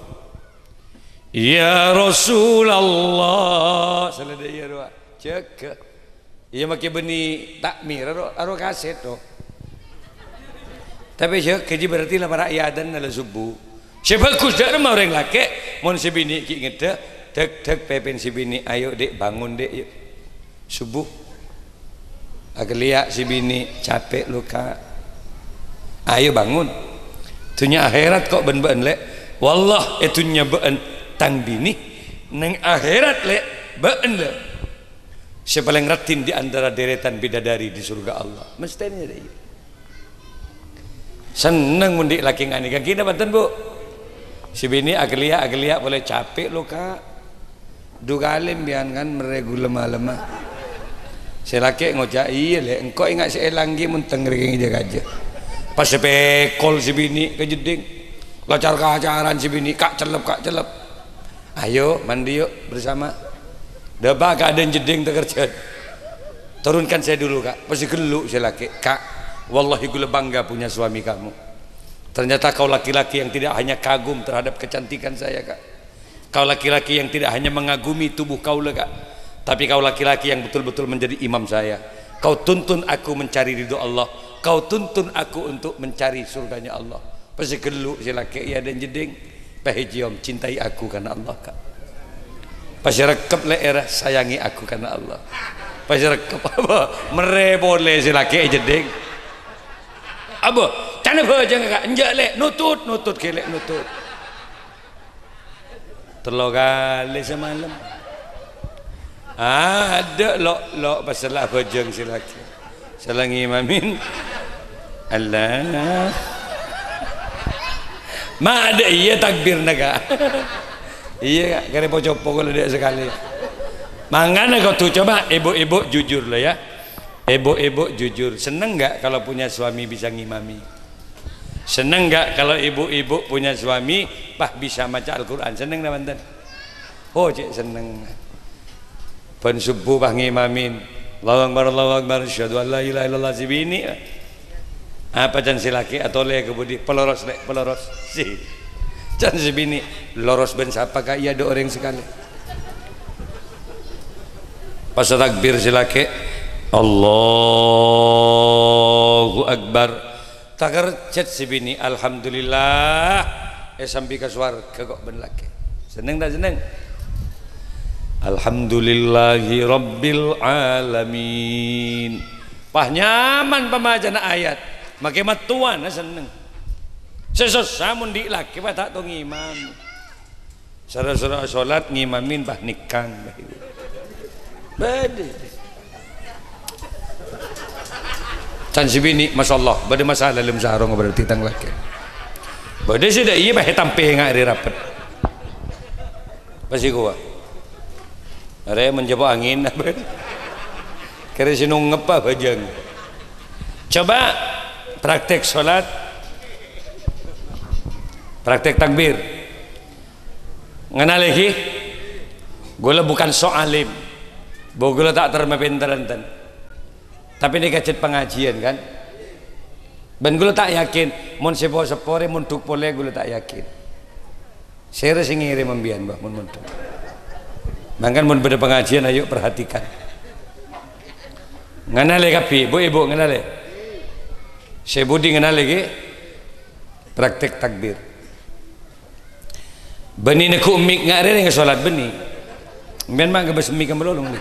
ya Rasulullah sallallahu alaihi wasallam cek iya make beni takmir aro kaset do tapi cek keji berarti lah para iadan ala subuh sebagus dak mau orang laki mon si bini ki ngede dek pepin si bini ayo dek bangun dek yuk subuh agak lihat si bini capek luka ayo bangun tunya akhirat kok ben-ben lek wallah itunya ben tang bini neng akhirat lek ben lek sepaling ratin di antara deretan bidadari di surga Allah mestinya deh seneng mundi laki ngani kaki banten bu si bini agak lihat boleh capek luka dugalim bian kan meregu lemah-lemah selake ngojak iya le engkau ingat si elanggi munteng regeng jaga aja pas sepekol si bini ke jeding lacar kacaran si bini kak celep ayo mandi yuk bersama deba keadaan jeding terkerja turunkan saya dulu kak pasti geluk selake kak wallahi gue bangga punya suami kamu ternyata kau laki-laki yang tidak hanya kagum terhadap kecantikan saya kak kau laki-laki yang tidak hanya mengagumi tubuh kau lega, tapi kau laki-laki yang betul-betul menjadi imam saya. Kau tuntun aku mencari ridho Allah, kau tuntun aku untuk mencari surganya Allah. Pasti geluk si laki ya dan jeding pahejiom cintai aku karena Allah kak. Pasti rekep leerah sayangi aku karena Allah. Pasti rekep apa merebole si laki jeding. Abo, cana baca kak enjak lek nutut kelek nutut. Telur kali semalam ada lo pasalah bojong silaki salangi mamin Allah Ma ada iya takbir naga. Iya kare pocopo kalau dia sekali. Mangana kau tuh coba ibu-ibu jujur lah ya. Ibu-ibu jujur, seneng nggak kalau punya suami bisa ngimami? Seneng nggak kalau ibu-ibu punya suami bisa baca Al-Quran? Seneng nggak mantan? Oh cik seneng. Ban subuh ngimamin. Allahu Akbar, asyhadu an la ilaha illallah sibini. Apa can silaki atau le kebudi peloros si. Can sibini loros ben siapa kah iya ada orang sekali. Pas takbir silaki Allahu Akbar. Takar cet sibini alhamdulillah sampai ke swarga kok ben laki. Seneng tak seneng? Alhamdulillahi Rabbil Alamin. Nyaman pembaca ayat makai matuan seneng. Sesos samun di laki tak tong imam. Sara-sara salat ngimamin nikang. Bade. Can sibini masyaallah bade masalah dalam sarong berarti tang laki. Bade sudah iya tampe ngari rapat. Pasti gua. Are menjebak angin apa? Kira sinung ngapa bajang. Coba praktek sholat, praktek takbir. Ngana lagi? Gula bukan soalim, gula tak terima pintaran. Tapi ini kecil pengajian kan? Ben gula tak yakin. Mun sepore mun tuk pole gula tak yakin. Saya singiri membian bah mun tuk. Mangkan mun pada pengajian ayo perhatikan. Nganale kapi, ibu nganale. Saya budi nganale ge praktek takbir. Beni neku mik ngare nge salat beni. Men mangga besmi kamlolong ni.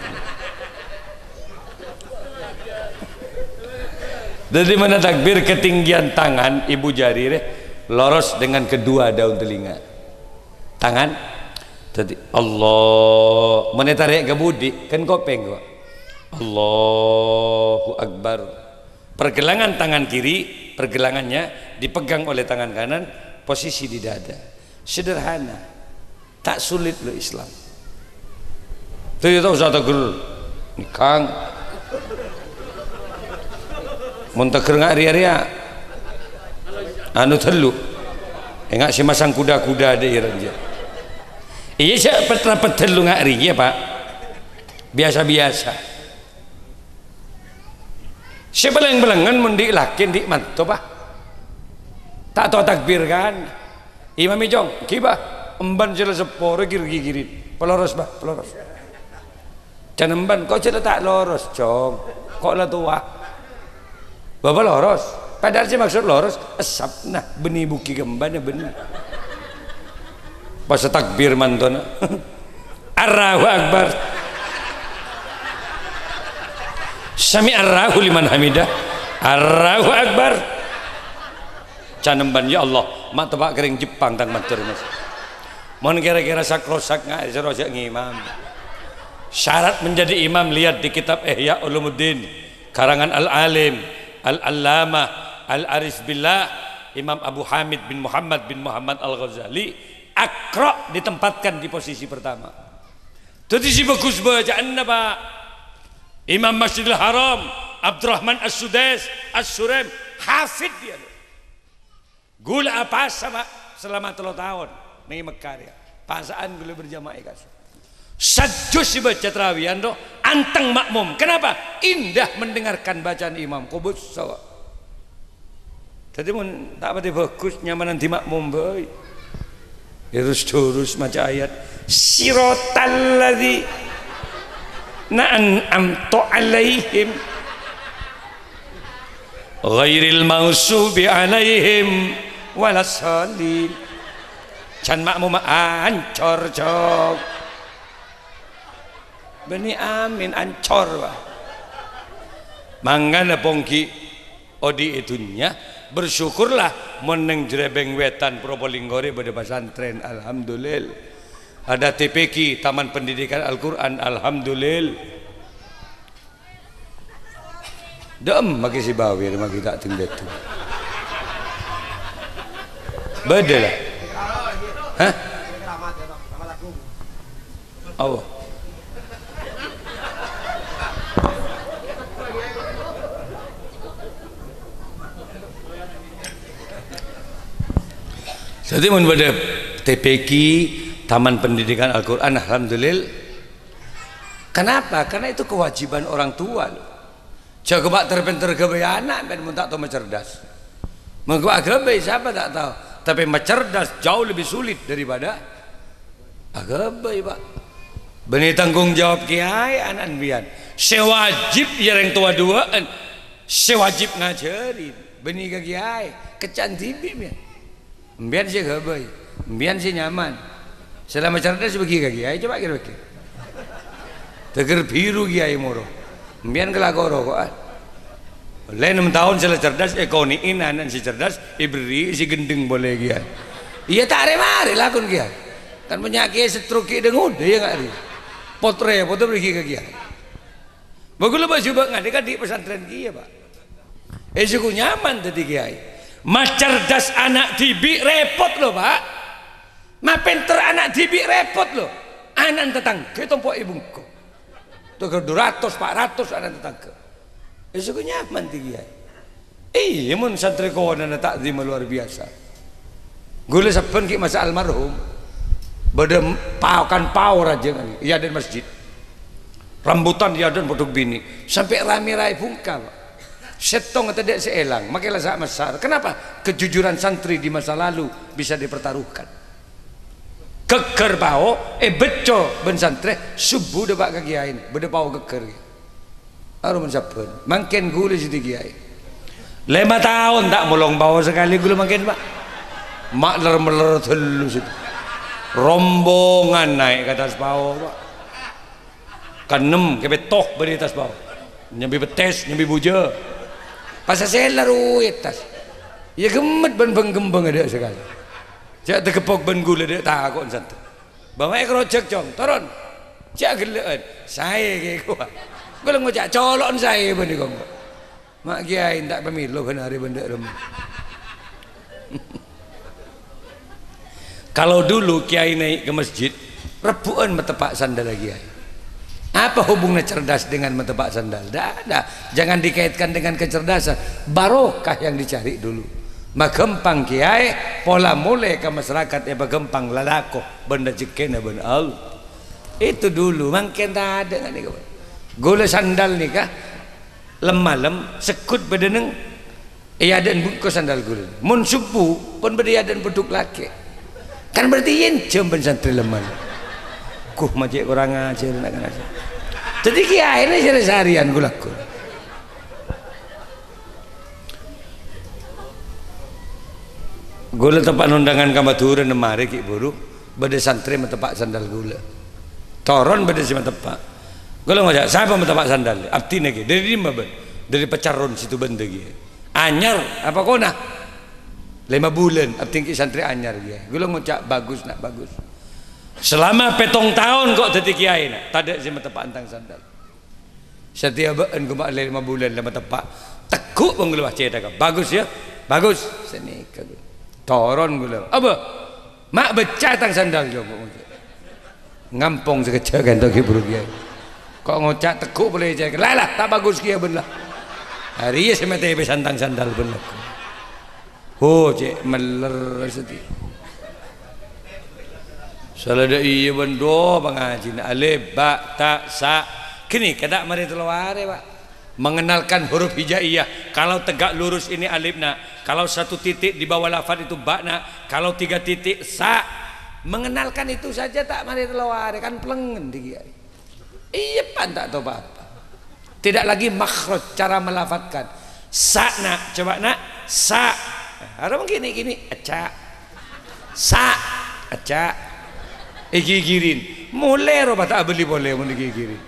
Dari mana takbir ketinggian tangan ibu jari loros dengan kedua daun telinga. Tangan jadi Allah menetarik ke budi kan kopeng kok. Allahu Akbar. Pergelangan tangan kiri, pergelangannya dipegang oleh tangan kanan, posisi di dada. Sederhana, tak sulit loh Islam. Tidak tahu satu guru nikang, muntaker ngak ria-ria, anu telu, enggak si masang kuda-kuda ada iranja. Iya saya rapat telu ngak ria pak, biasa-biasa. Sebeleng-belengan mundi lakin di mantu pak, tak tahu takbir kan? Imam Ijong, kibah, emban jela sepore giri-giri, peloros bah, peloros. Jangan emban, kok jela tak loros, Jong, kok lah tua? Bapak loros, padahal sih maksud loros, esap nah benih buki gemban ya benih. Pas takbir mantona, Allahu Akbar. Sami Allahu liman hamidah, Allahu Akbar. Canemban ya Allah, mak tebak kering Jepang tang matur mas. Mohon kira-kira sakrosak nggak serojak ngimam. Syarat menjadi imam lihat di kitab Ihya Ulumuddin karangan Al-Alim Al-Allamah Al-Aris Billah Imam Abu Hamid bin Muhammad Al-Ghazali. Akra ditempatkan di posisi pertama. Jadi si bagus bacaan apa? Imam Masjidil Haram Abdurrahman As-Sudais As-Surem hafid dia. Gula apa sama selama 3 tahun di Mekah ya. Pasaan gula berjamaah kasih. Sajus si baca terawihan doh anteng makmum. Kenapa? Indah mendengarkan bacaan imam. Kubus sawa. Jadi mun tak pada bagus nyaman nanti makmum boy. Terus maca ayat siratal ladzi na'amtu alaihim ghairil maghsubi alaihim walassalin. Can makmum ancor jog. Bani amin ancor wah. Mangga pongki odi itunya bersyukurlah meneng Jrebeng Wetan Probolinggo pada pesantren alhamdulillah. Ada TPQ Taman Pendidikan Al-Qur'an alhamdulillah. Dem maki si bawir maki tak tinggal tu. Bedelah. Hah? Oh. Jadi mun pada TPQ Taman Pendidikan Al-Quran, alhamdulillah. Kenapa? Karena itu kewajiban orang tua loh. Jaga bak terpenter gawe anak ben mun tak tahu cerdas. Mengko gawe siapa tak tahu, tapi cerdas jauh lebih sulit daripada gawe, Pak. Benih tanggung jawab kiai anak bian. Sewajib yang tua duaan, sewajib ngajarin. Benih ke kiai, kecantibi bian. Bian sih gawe, bian sih nyaman. Selama cerdas bagi ke kiai, coba kira-kira. Teger biru kiai moro. Bian kelakoro kok. Lain 6 tahun sila cerdas, koniin anak si cerdas, ibri si gendeng boleh kiai. Iya tak mari lakon kiai. Kan penyakit stroke dengun, dia nggak ada. Potre pergi ke kiai. Bagus lepas coba nggak di pesantren kiai Pak. Suku nyaman tadi kiai. Mas cerdas anak dibi repot loh Pak. Ma pinter anak dibi repot loh. Anak tetangga tompok ibuku. Tuh 200 400 anak tetangga. Suku nyaman ti kiai. Iya mun santri kawan anak takzim luar biasa. Gula saben ki masa almarhum. Bada paukan pau raja kali. Iya dan masjid. Rambutan iya dan produk bini. Sampai rame-rame bungka. Setong atau tidak seelang. Makanya sak masar. Kenapa? Kejujuran santri di masa lalu bisa dipertaruhkan. Keker pau, beco ben santri subuh dah pak kiai. Bada pau keker. Arum saben. Makin gula situ kiai. 5 tahun tak molong bawa sekali gula makin pak. Mak ler-meler telu situ. Rombongan naik ke atas bawah Pak. Kanem kebetok beri atas bawah. Nyambi betes, nyambi buja. Pas saya laru atas. Ya gemet ban gembeng ada sekali. Cak terkepok ban gula dia takut santai. Bawa kerocek cong, turun. Cak geleen. Saya kayak gua. Gua ngocak colon saya ban di gonggo. Mak kiai tak pemilu kan hari benda rem. Kalau dulu kiai naik ke masjid, rebuan metepak sandal kiai. Apa hubungnya cerdas dengan metepak sandal? Tidak ada. Jangan dikaitkan dengan kecerdasan. Barokah yang dicari dulu. Magempang kiai, pola mulai ke masyarakat ya bagempang lalako, benda jekena benda Allah. Itu dulu, makin tak ada kan nih. Gula sandal nih kah? Lemah sekut bedeneng. Iya dan bungkus sandal gula. Mun subuh pun berdaya dan beduk laki. Kan berarti yen jemben santri lemah. Kuh majek kurang ajar nak kan. Jadi kiai ini sehari-harian gue laku. Gula tempat undangan kamaturan nemari ki buru, bade santri mentepak sandal gula. Toron bade si mentepak. Gula ngajak siapa mentepak sandal? Abdi niki dari mana ben? Dari pecaron situ benda ki. Anyar apa kona? 5 bulan abdi ki santri anyar dia. Gula ngucap bagus nak bagus. Selama 7 tahun kok jadi kiai nak. Tada si mentepak antang sandal. Setiap ben gua 5 bulan lama tepak. Tekuk bang gula baca bagus ya. Bagus. Seni kagum. Toron gula. Apa? Mak becah tang sandal jo. Ngampong sekejap kan tu kibru kiai. Kok ngocak tekuk boleh je. Lah tak bagus kiai benar. Hari ya semete be santang sandal benar. Oh cek meler sedih. Salada iya bendo pengaji alif ba ta sa. Kini kada mari telaware Pak. Mengenalkan huruf hijaiyah. Kalau tegak lurus ini alifna, kalau 1 titik di bawah lafaz itu bakna, kalau 3 titik sa. Mengenalkan itu saja tak mari telaware kan pelengen di kiai. Iya pan tak tahu apa. Tidak lagi makhraj cara melafadzkan. Sa nak coba nak sa. Harus gini acak. Sa acak. Gigirin. Mulai roba tak beli boleh mun gigirin.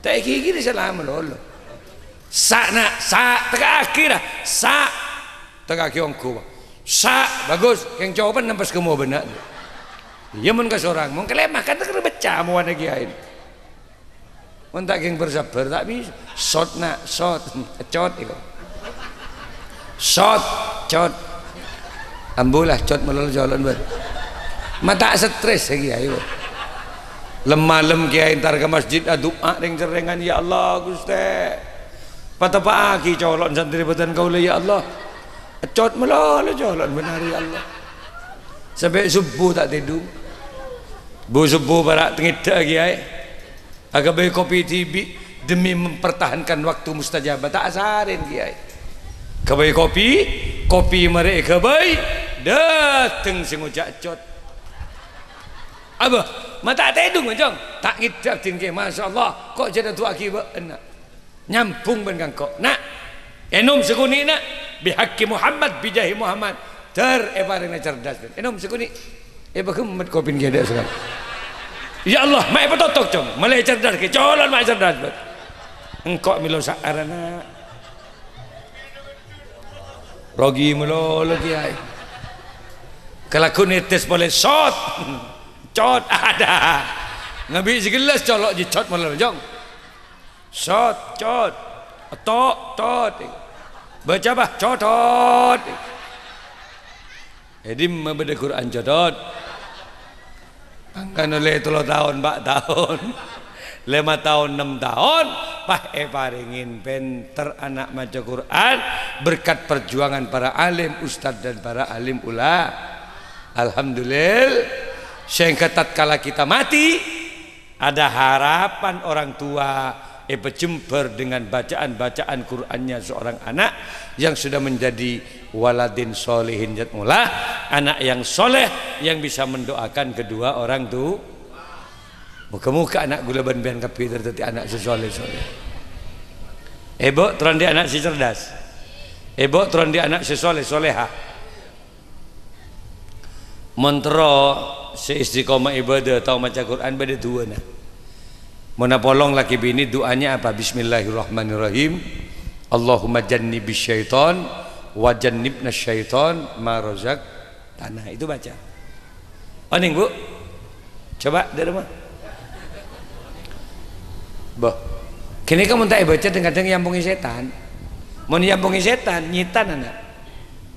Tak gigirin selama lolo. Sa nak sa tegak akhir dah. Sa tegak kiongku. Sa bagus. Yang jawaban nampas kamu benar. Ya mun ka seorang mun kelemah kan tak becah mau ana kiai. Mun tak geng bersabar tak bisa. Shot nak shot cot itu. Shot cot. Ambulah cot melol jalan ber. mata stres lagi ayo lemah kiai ntar ke masjid doa ring cerengan ya Allah Gusti patah pagi colon santri batan kau ya Allah cot melolo colon benar ya Allah sampai subuh tak tidur bu subuh barak tengida kiai agak bayi kopi tibi demi mempertahankan waktu mustajabah tak asarin kiai kebayi kopi mereka bayi dateng sing ujak cot apa mata tedung macam tak ngidap tinggi masya Allah kok jadi tua akibat enak nyambung dengan kok nak enum sekuni nak bihaki Muhammad bijahi Muhammad ebarina cerdas enum sekuni kemet kopin gede sekarang ya Allah mai petotok cong malai cerdas ke colon mai cerdas engkau milo saarana rogi milo kiai kelakon netes boleh shot cot ada ngabi segelas colok je cot malah jong shot cot tot baca bah cotot edim membeda Quran cotot angkan oleh 3 tahun 4 tahun 5 tahun 6 tahun pah paringin penter anak maca Quran berkat perjuangan para alim ustad dan para alim ulah alhamdulillah sehingga tatkala kita mati ada harapan orang tua berjemper dengan bacaan-bacaan Qur'annya seorang anak yang sudah menjadi waladin solehin jatmulah anak yang soleh yang bisa mendoakan kedua orang tu muka-muka anak gula ban-ban kapi tertati anak sesoleh-soleh teron di anak si cerdas teron di anak sesoleh-soleha mentero seistiqomah ibadah atau maca Quran beda dua nah mana polong laki bini doanya apa bismillahirrahmanirrahim Allahumma jannibis syaiton wa jannibnas syaiton ma razaq tanah itu baca oning bu coba dari rumah boh kini kamu tak baca kadang nyambungi setan mau nyambungi setan nyitan anak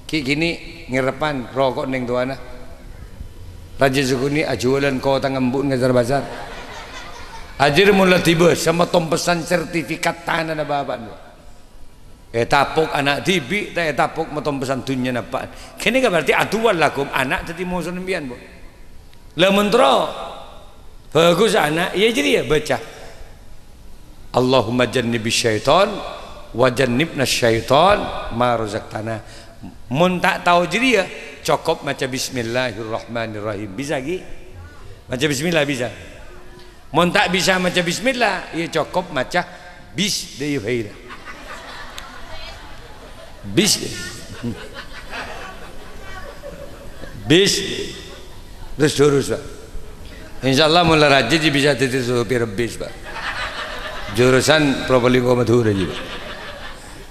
gini ngerepan rokok neng tuana Raja Sukuni ajualan kau tangembun ngejar bazar ajir mula tiba sama tompesan sertifikat tanah na bapak tapuk anak tibi tak tapuk mau tompesan dunia napa kini kan berarti atuan lakum anak jadi mau senembian bu lah mentro bagus anak iya jadi ya baca Allahumma jannibis syaiton wa jannibnas syaiton ma razaqtana mun tak tahu jadi ya cukup maca bismillahirrahmanirrahim bisa lagi maca bismillah bisa mun tak bisa maca bismillah ya cukup maca bis de yuhaira bis terus Pak insyaallah mulai rajin bisa jadi supir bis Pak jurusan Probolinggo Madura juga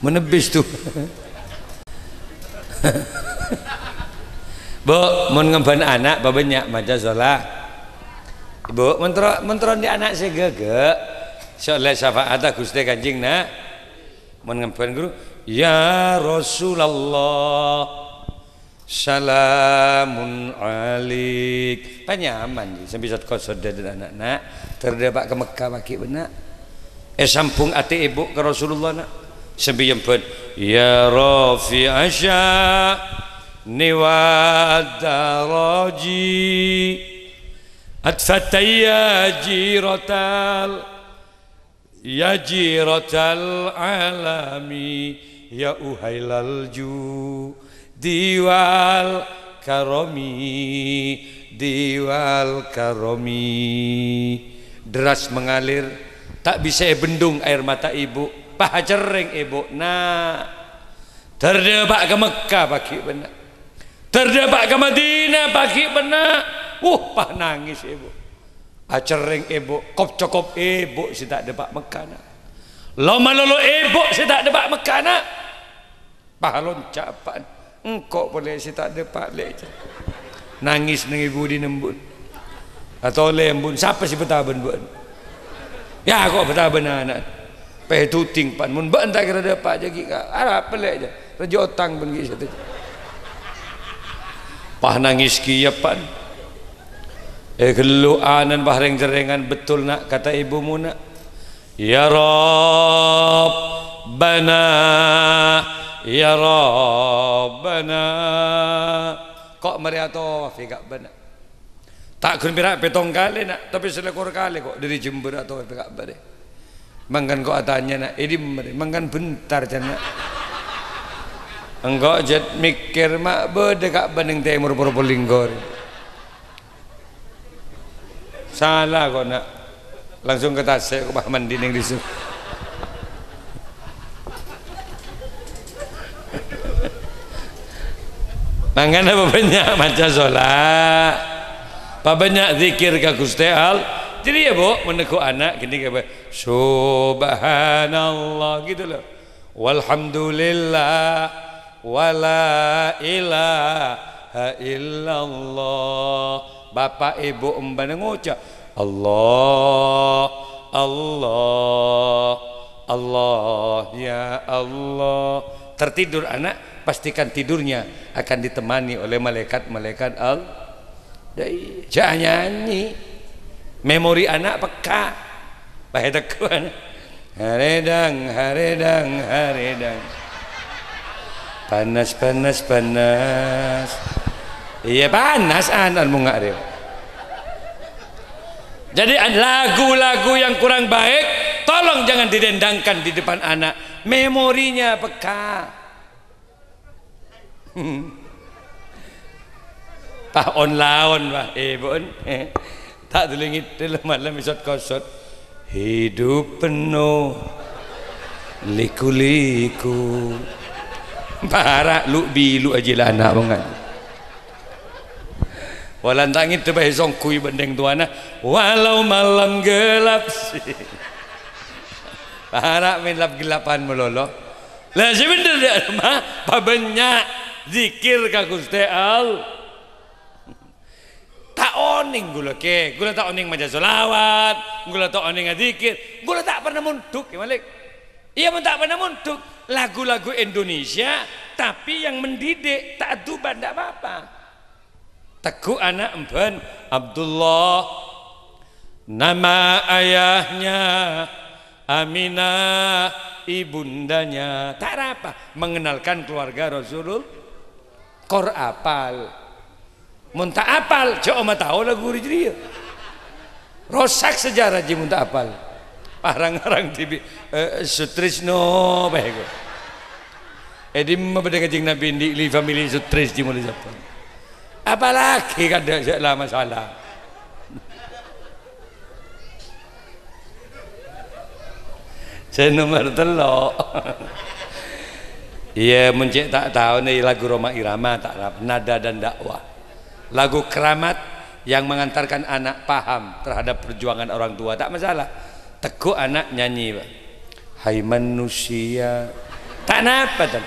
menebis tuh bu mun ngemban anak banyak maca sholat ibu mentron di anak segege soleh syafaat Gusti Kanjeng nak mun ngemban guru ya Rasulullah salamun alik panyaman sampai kau saudara anak-anak terdapat ke Mekah maki benak sampung ati ibu ke Rasulullah nak sampai nyebut ya Rafi Asya niwadaraji atfataya jiratal alami ya uhailal ju diwal karomi deras mengalir tak bisa bendung air mata ibu paha cereng ibu nah terdebak ke Mekah pagi benar terdebak ke Madinah pagi benar pah nangis ibu acereng ibu kop cokop ibu si tak debak Mekah nak lama lolo ibu si tak debak Mekah nak pah loncat apaan engkau boleh si tak debak lek nangis nang ibu di nembun atau lembun siapa si betaban buat ya kok betaban anak peh tuting pan mun ban tak kira dapat jadi ka arah pelek je rejo otang pun gitu pah nangis ki ya pan Geluanan bahreng jerengan betul nak kata ibumu nak. Ya Rabbana, ya Rabbana. Kok meriato fika bana. Tak gembira petong kali nak, tapi selekor kali kok dari Jember atau fika bana. Mangkan kok atanya nak, ini mangkan bentar jana. Enggak jet mikir mak bedekak banding timur Probolinggo. Salah kok nak. Langsung ke Tasik, ke mandi ning disu. Mangkan apa banyak maca sholat, apa banyak zikir ka Gusti Allah. Jadi ya bu, meneku anak gini kayak subhanallah gitu loh. Walhamdulillah wala ilaha illallah. Bapak ibu embana ngucap Allah, Allah, Allah, ya Allah. Tertidur anak, pastikan tidurnya akan ditemani oleh malaikat-malaikat Allah. Jangan nyanyi. Memori anak peka. Bahaya tekuan. Haredang, haredang, haredang. Panas, panas, panas. Iya panas anak mu nggak deh. Jadi lagu-lagu yang kurang baik tolong jangan didendangkan di depan anak. Memorinya peka. Tak on lawan bah bon. Tak tulingit malam isot kosot. Hidup penuh liku-liku. Barak lu bilu aja lah anak banget. Walantangin tu bayi songkui bendeng tuana walau malam gelap sih harap melap gelapan melolo lah sebentar dia mah banyak zikir ka Gusti Allah tak oning gula ke gula tak oning maca selawat gula tak oning zikir gula tak pernah muntuk ya Malik iya pun tak pernah muntuk lagu-lagu Indonesia tapi yang mendidik tak aduban tak apa-apa. Teguh anak emban Abdullah nama ayahnya Aminah ibundanya tak apa mengenalkan keluarga Rasulullah kor apal muntah apal coba tahu lagu dia rosak sejarah ji muntah apal arang-arang TV Sutrisno baik edim pada kajing Nabi di family Sutris di mulai siapa apalagi kada lah masalah saya nomor telok iya mencek tak tahu nih lagu Roma Irama tak nada dan dakwah lagu keramat yang mengantarkan anak paham terhadap perjuangan orang tua tak masalah teguh anak nyanyi hai manusia tak napa dan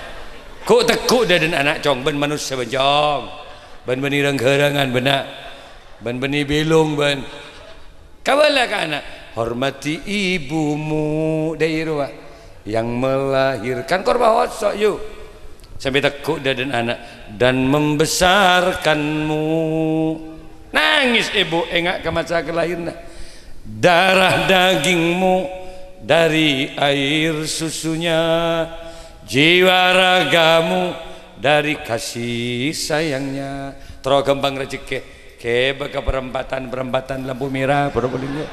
kok teguh dan anak cong ben manusia benjong ban beni renggerangan benak ban beni belung ban kawalah ke anak hormati ibumu dairwa yang melahirkan korban hosok yuk sampai tekuk dan anak dan membesarkanmu nangis ibu engak ke masa kelahiran darah dagingmu dari air susunya jiwa ragamu dari kasih sayangnya terus kembang rezeki ke baka perempatan lampu merah Probolinggo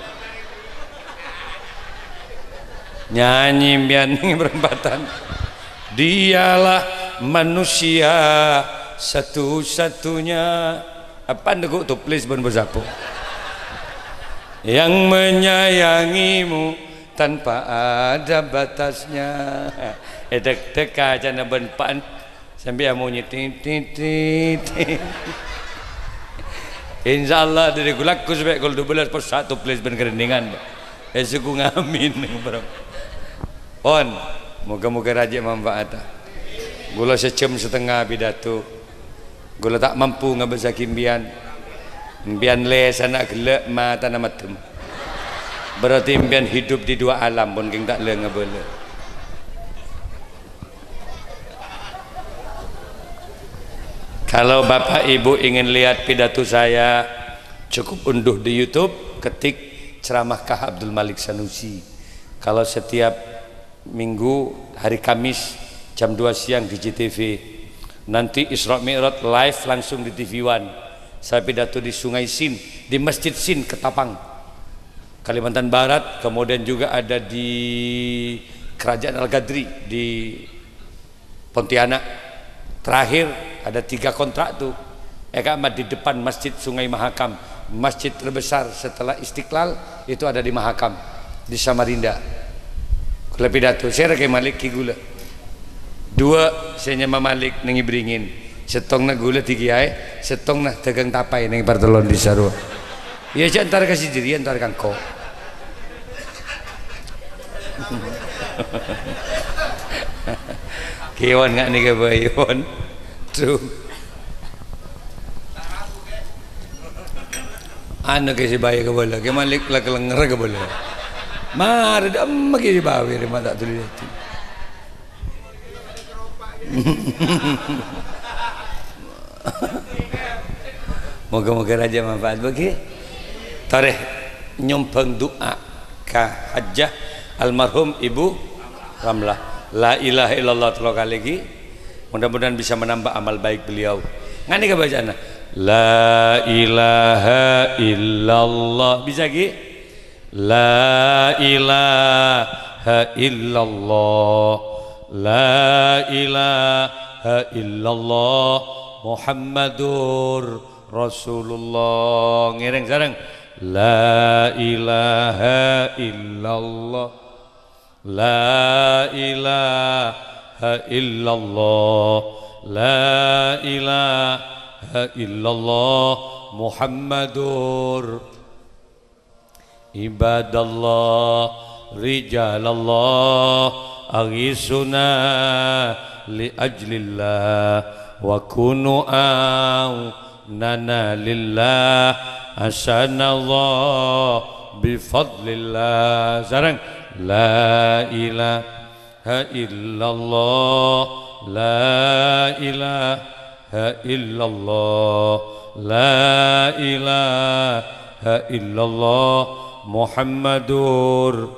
nyanyi bian perempatan dialah manusia satu-satunya apa nduk tuh please bon bersapu yang menyayangimu tanpa ada batasnya edek aja naben pan sampai amunya titit insyaallah dari gulaku sampai gol 12 per 1 please ben kereningan suku ngamin bro on moga-moga raja manfaat gula secem setengah pidato gula tak mampu ngabasa kimbian impian les anak gelek mata nama tem berarti impian hidup di dua alam pun king tak le ngabele. Kalau bapak ibu ingin lihat pidato saya cukup unduh di YouTube, ketik ceramah Kah Abdul Malik Sanusi. Kalau setiap minggu hari Kamis jam 2 siang di JTV, nanti Isra Mi'raj live langsung di TV One. Saya pidato di Sungai Sin, di Masjid Sin Ketapang, Kalimantan Barat. Kemudian juga ada di Kerajaan Al-Gadri di Pontianak. Terakhir ada 3 kontrak tuh Ekamat di depan Masjid Sungai Mahakam, masjid terbesar setelah Istiqlal itu ada di Mahakam di Samarinda. Kula pidato saya Rakyat Malik ki gula 2 saya nyama Malik nengi beringin setong na gula tigiai setong na tegang tapai nengi Bartolon di Sarua. Ya antara kasih diri antara kangko Kiwan nggak nih kebayon tuh anu kasi bayi ke bola ke Malik lah kelenger ke bola mar dam kasi bayi re mata tulis itu moga-moga raja manfaat bagi tarikh nyumbang doa ka hajjah almarhum Ibu Ramlah la ilaha illallah 3 kali lagi, mudah-mudahan bisa menambah amal baik beliau. Ngani ka bacaana la ilaha illallah bisa ki la ilaha illallah la ilaha illallah Muhammadur Rasulullah. Ngiring sareng la ilaha illallah la ilaha illallah la ilaha illallah Muhammadur ibadallah rijalallah aghisuna li ajlillah wa kunu nana lillah asanallah bifadlillah. Sarang la ilaha illallah la ilaha illallah la ilaha illallah Muhammadur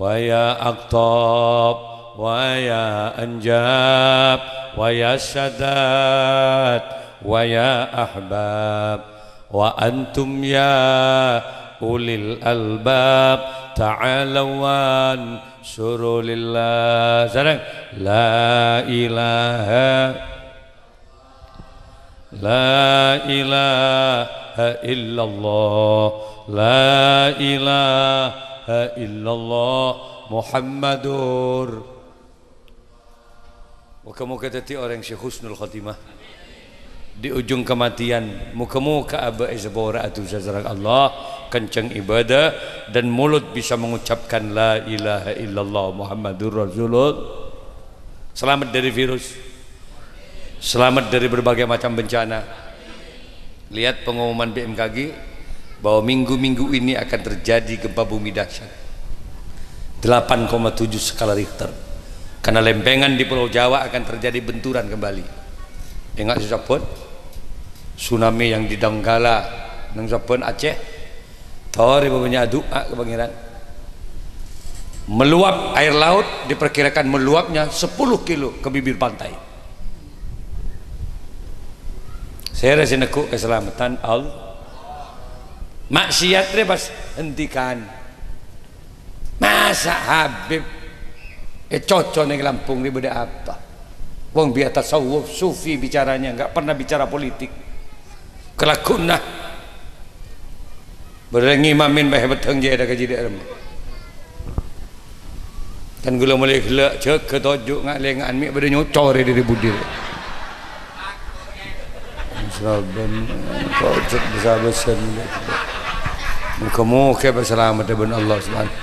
wa ya aqtab wa ya anjab wa ya sadat wa ya ahbab wa antum ya ulil albab ta'alawan surulillah. Sarang la ilaha illallah la ilaha illallah Muhammadur. Muka-muka tadi orang Syekh Husnul Khatimah di ujung kematian, muka-muka aba izbora atu sazrak Allah kencang ibadah dan mulut bisa mengucapkan la ilaha illallah Muhammadur Rasulullah. Selamat dari virus, selamat dari berbagai macam bencana. Lihat pengumuman BMKG bahwa minggu-minggu ini akan terjadi gempa bumi dahsyat 8,7 skala Richter. Karena lempengan di Pulau Jawa akan terjadi benturan kembali. Ingat siapapun tsunami yang di Donggala nang siapapun Aceh tori punya doa ke pangeran. Meluap air laut diperkirakan meluapnya 10 kilo ke bibir pantai. Saya rasa nekuk keselamatan Allah. Maksiat rebas hentikan. Masa Habib cocok nih Lampung ini beda apa? Wong biasa tasawuf sufi bicaranya nggak pernah bicara politik. Kelakuna berengi mamin bah beteng je ada kaji dia kan gula mulai gelak cek ketojuk ngak lengan mi pada nyocor di budir. Saban kau cek besar-besar muka-muka berselamat dengan Allah Subhanahu.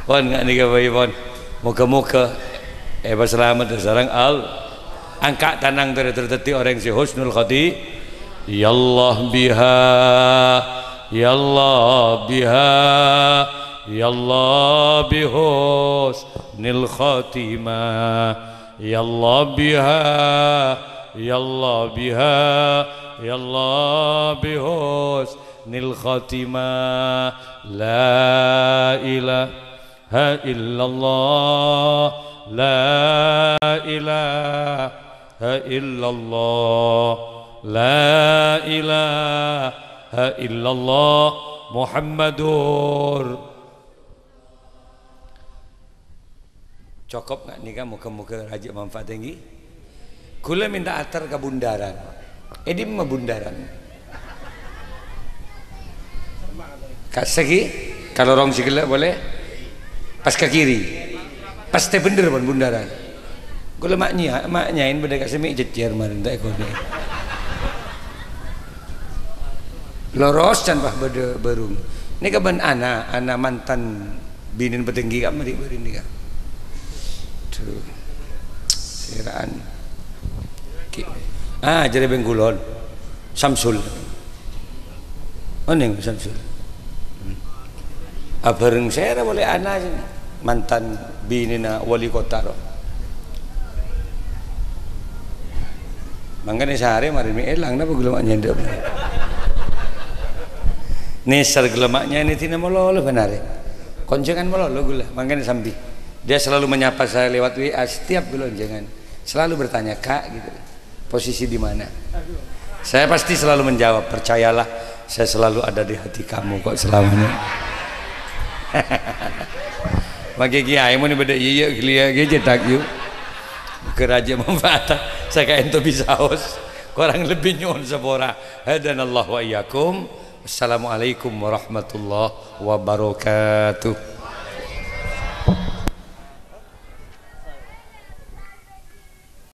Pon nggak nih kabai pon muka-muka berselamat sarang al angkat tanang terteti orang si Husnul Khati ya Allah biha ya Allah biha ya Allah bihusnil khatimah ya Allah biha ya Allah biha ya Allah bihusnil khatimah la ilaha illallah la ilaha illallah la ilaha illallah Muhammadur. Cukup nggak nih kamu muka raja manfaat tinggi? Kula minta atar ke bundaran. Ini mah bundaran. Kasih kalau orang sikile boleh. Pas ke kiri. Pas teh bener pun bundaran. Kula maknya ini beda kasih mi jejer marin tak kau ni. Loros can bah beda berung. Ini kaban ana mantan binin petinggi kak mari berini kak. Tuh, siraan. Jadi Bengkulon, Samsul. Mana Samsul? Abareng saya boleh anak mantan binina wali kota roh. Mangkane sehari mari mi elang napa gulamaknya ndep. Nesar gulamaknya ini tina mololo benar. Koncengan mololo gula, mangkane sambil. Dia selalu menyapa saya lewat WA setiap gelonjengan. Selalu bertanya, "Kak," gitu. "Posisi di mana?" Saya pasti selalu menjawab, "Percayalah, saya selalu ada di hati kamu kok selamanya." Maki kiai mun beda iya glia ge cetak yuk. Keraja manfaat. Saya kayak ento bisa haus. Kurang lebih nyuwun sepora. Hadanallahu wa iyyakum. Assalamualaikum warahmatullahi wabarakatuh.